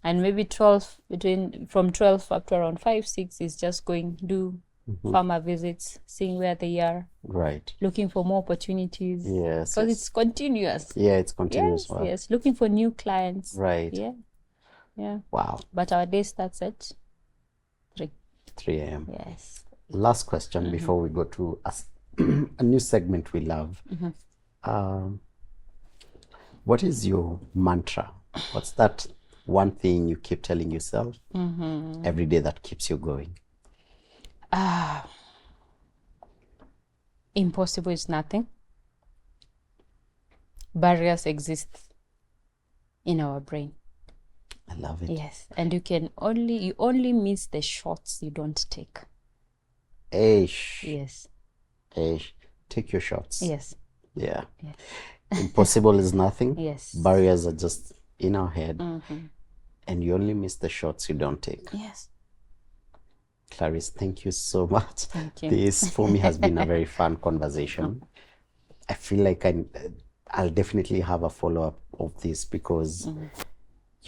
Speaker 1: And maybe from 12 up to around 5, 6 is just going do farmer visits, seeing where they are.
Speaker 2: Right.
Speaker 1: Looking for more opportunities.
Speaker 2: Yes.
Speaker 1: Because it's continuous.
Speaker 2: Yeah, it's continuous.
Speaker 1: Yes, yes. Looking for new clients.
Speaker 2: Right.
Speaker 1: Yeah. Yeah.
Speaker 2: Wow.
Speaker 1: But our day starts at 3
Speaker 2: a.m.
Speaker 1: Yes.
Speaker 2: Last question before we go to a new segment we love. What is your mantra? What's that one thing you keep telling yourself every day that keeps you going?
Speaker 1: Impossible is nothing. Barriers exist in our brain.
Speaker 2: I love it.
Speaker 1: Yes. And you only miss the shots you don't take. Yes.
Speaker 2: Take your shots.
Speaker 1: Yes.
Speaker 2: Yeah. Yes. Impossible is nothing.
Speaker 1: Yes.
Speaker 2: Barriers are just in our head. And you only miss the shots you don't take.
Speaker 1: Yes.
Speaker 2: Clarice, thank you so much.
Speaker 1: Thank you.
Speaker 2: This for me has been a very fun conversation. I feel like I'll definitely have a follow-up of this because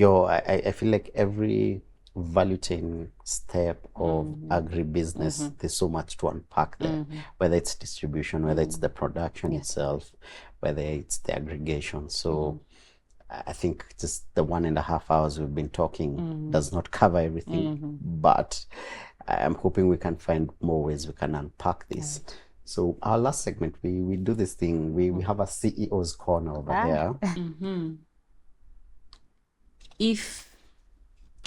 Speaker 2: I feel like every value chain step of agribusiness, there's so much to unpack there, whether it's distribution, whether it's the production itself, whether it's the aggregation. So I think just the 1.5 hours we've been talking does not cover everything, but I'm hoping we can find more ways we can unpack this. Right. So our last segment, we do this thing, we have a CEO's corner over there.
Speaker 1: If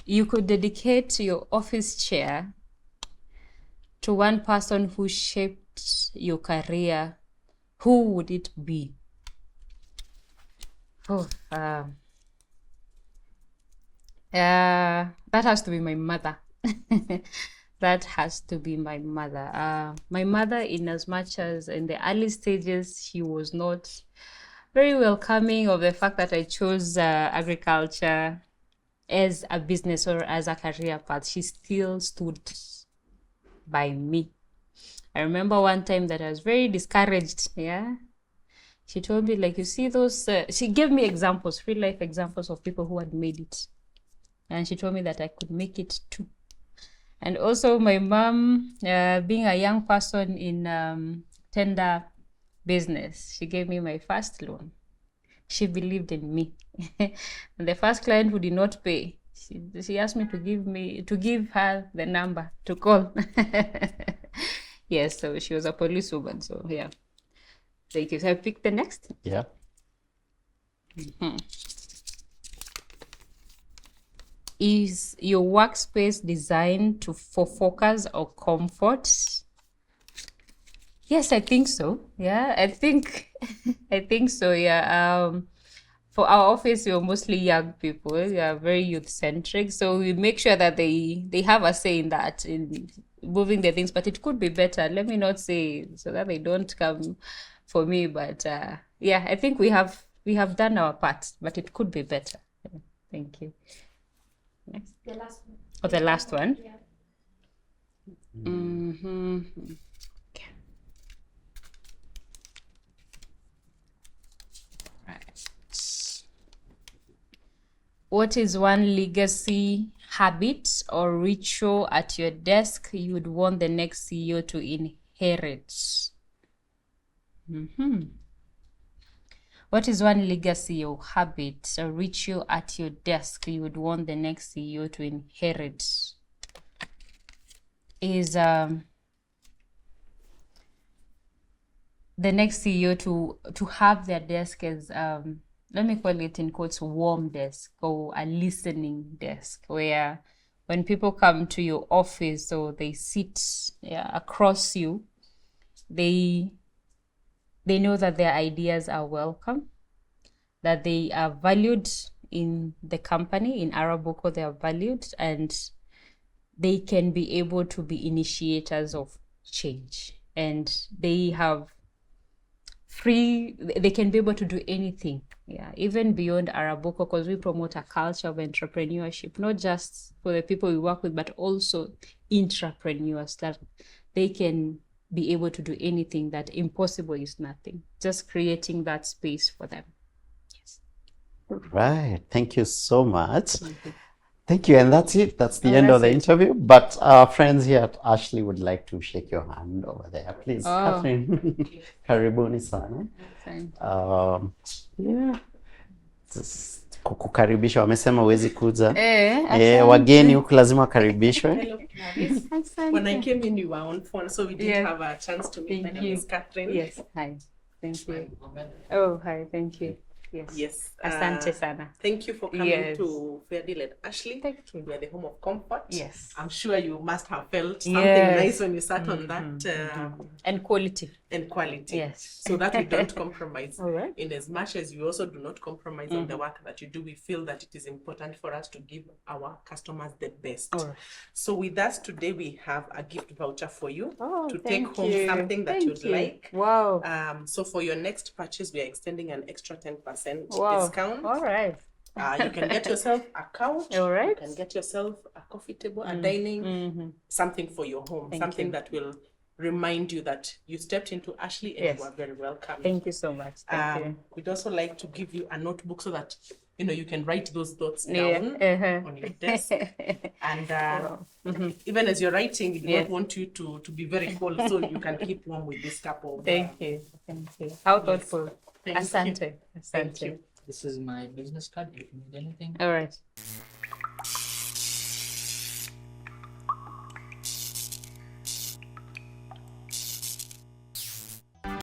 Speaker 1: you could dedicate your office chair to one person who shaped your career, who would it be? That has to be my mother. That has to be my mother. My mother, in as much as in the early stages, she was not very welcoming of the fact that I chose agriculture as a business or as a career path. She still stood by me. I remember one time that I was very discouraged. Yeah. She told me, like, you see those, she gave me examples, real life examples of people who had made it. And she told me that I could make it too. And also my mom, being a young person in tender business, she gave me my first loan. She believed in me. And the first client who did not pay, She asked me to give her the number to call. Yes, so she was a policewoman. So yeah, thank you. So I picked the next.
Speaker 2: Yeah.
Speaker 1: Is your workspace designed for focus or comfort? Yes, I think so. Yeah, I think I think so. Yeah. For our office, we're mostly young people. We are very youth centric, so we make sure that they have a say in that, in moving the things. But it could be better. Let me not say so that they don't come for me. But yeah, I think we have done our part, but it could be better. Yeah, thank you. Next.
Speaker 3: The last one.
Speaker 1: Oh, the last one.
Speaker 3: Yeah.
Speaker 1: Okay. Right. What is one legacy habit or ritual at your desk you would want the next CEO to inherit? What is one legacy or habit or ritual at your desk you would want the next CEO to inherit? Is the next CEO to have their desk as let me call it in quotes, warm desk or a listening desk, where when people come to your office or they sit across you, they know that their ideas are welcome, that they are valued in the company, in Arabuko they are valued, and they can be able to be initiators of change, and they can be able to do anything, even beyond Arabuko, because we promote a culture of entrepreneurship, not just for the people we work with, but also intrapreneurs, that they can be able to do anything, that impossible is nothing, just creating that space for them. Yes.
Speaker 2: Right. Thank you so much. Thank you. And that's it. That's the end
Speaker 1: that's
Speaker 2: of the
Speaker 1: it.
Speaker 2: interview. But our friends here at Ashley would like to shake your hand over there. Please, Catherine. Karibuni sana. Yeah. Kukaribisha, wamesema huwezi kuja. Wageni huku lazima wakaribishwe.
Speaker 4: Hello, Clarice. When I came in, you were on phone, so we didn't have a chance to meet. My name is Catherine.
Speaker 1: Yes, hi. Thank you. Oh, hi. Thank you. Yes. Asante sana.
Speaker 4: Thank you for coming to Fair Deal at Ashley.
Speaker 1: Thank you.
Speaker 4: We are the home of comfort.
Speaker 1: Yes.
Speaker 4: I'm sure you must have felt something nice when you sat on that.
Speaker 1: And quality.
Speaker 4: And quality.
Speaker 1: Yes.
Speaker 4: So that we don't compromise.
Speaker 1: All right.
Speaker 4: In as much as we also do not compromise on the work that you do, we feel that it is important for us to give our customers the best.
Speaker 1: All right.
Speaker 4: So with us today, we have a gift voucher for you to
Speaker 1: thank
Speaker 4: take home
Speaker 1: you.
Speaker 4: something that you'd like.
Speaker 1: Wow.
Speaker 4: So for your next purchase, we are extending an extra 10% discount.
Speaker 1: All right.
Speaker 4: You can get yourself a couch.
Speaker 1: All right.
Speaker 4: You can get yourself a coffee table, a dining, something for your home, something that will remind you that you stepped into Ashley and you are very welcome.
Speaker 1: Thank you so much. Thank you.
Speaker 4: We'd also like to give you a notebook so that you can write those thoughts down on your desk. And even as you're writing, we do not want you to be very cold, so you can keep warm with this cup of.
Speaker 1: Thank you. How thoughtful.
Speaker 4: Thank
Speaker 1: Asante.
Speaker 4: you. Thank you.
Speaker 5: This is my business card if you need anything.
Speaker 1: All right.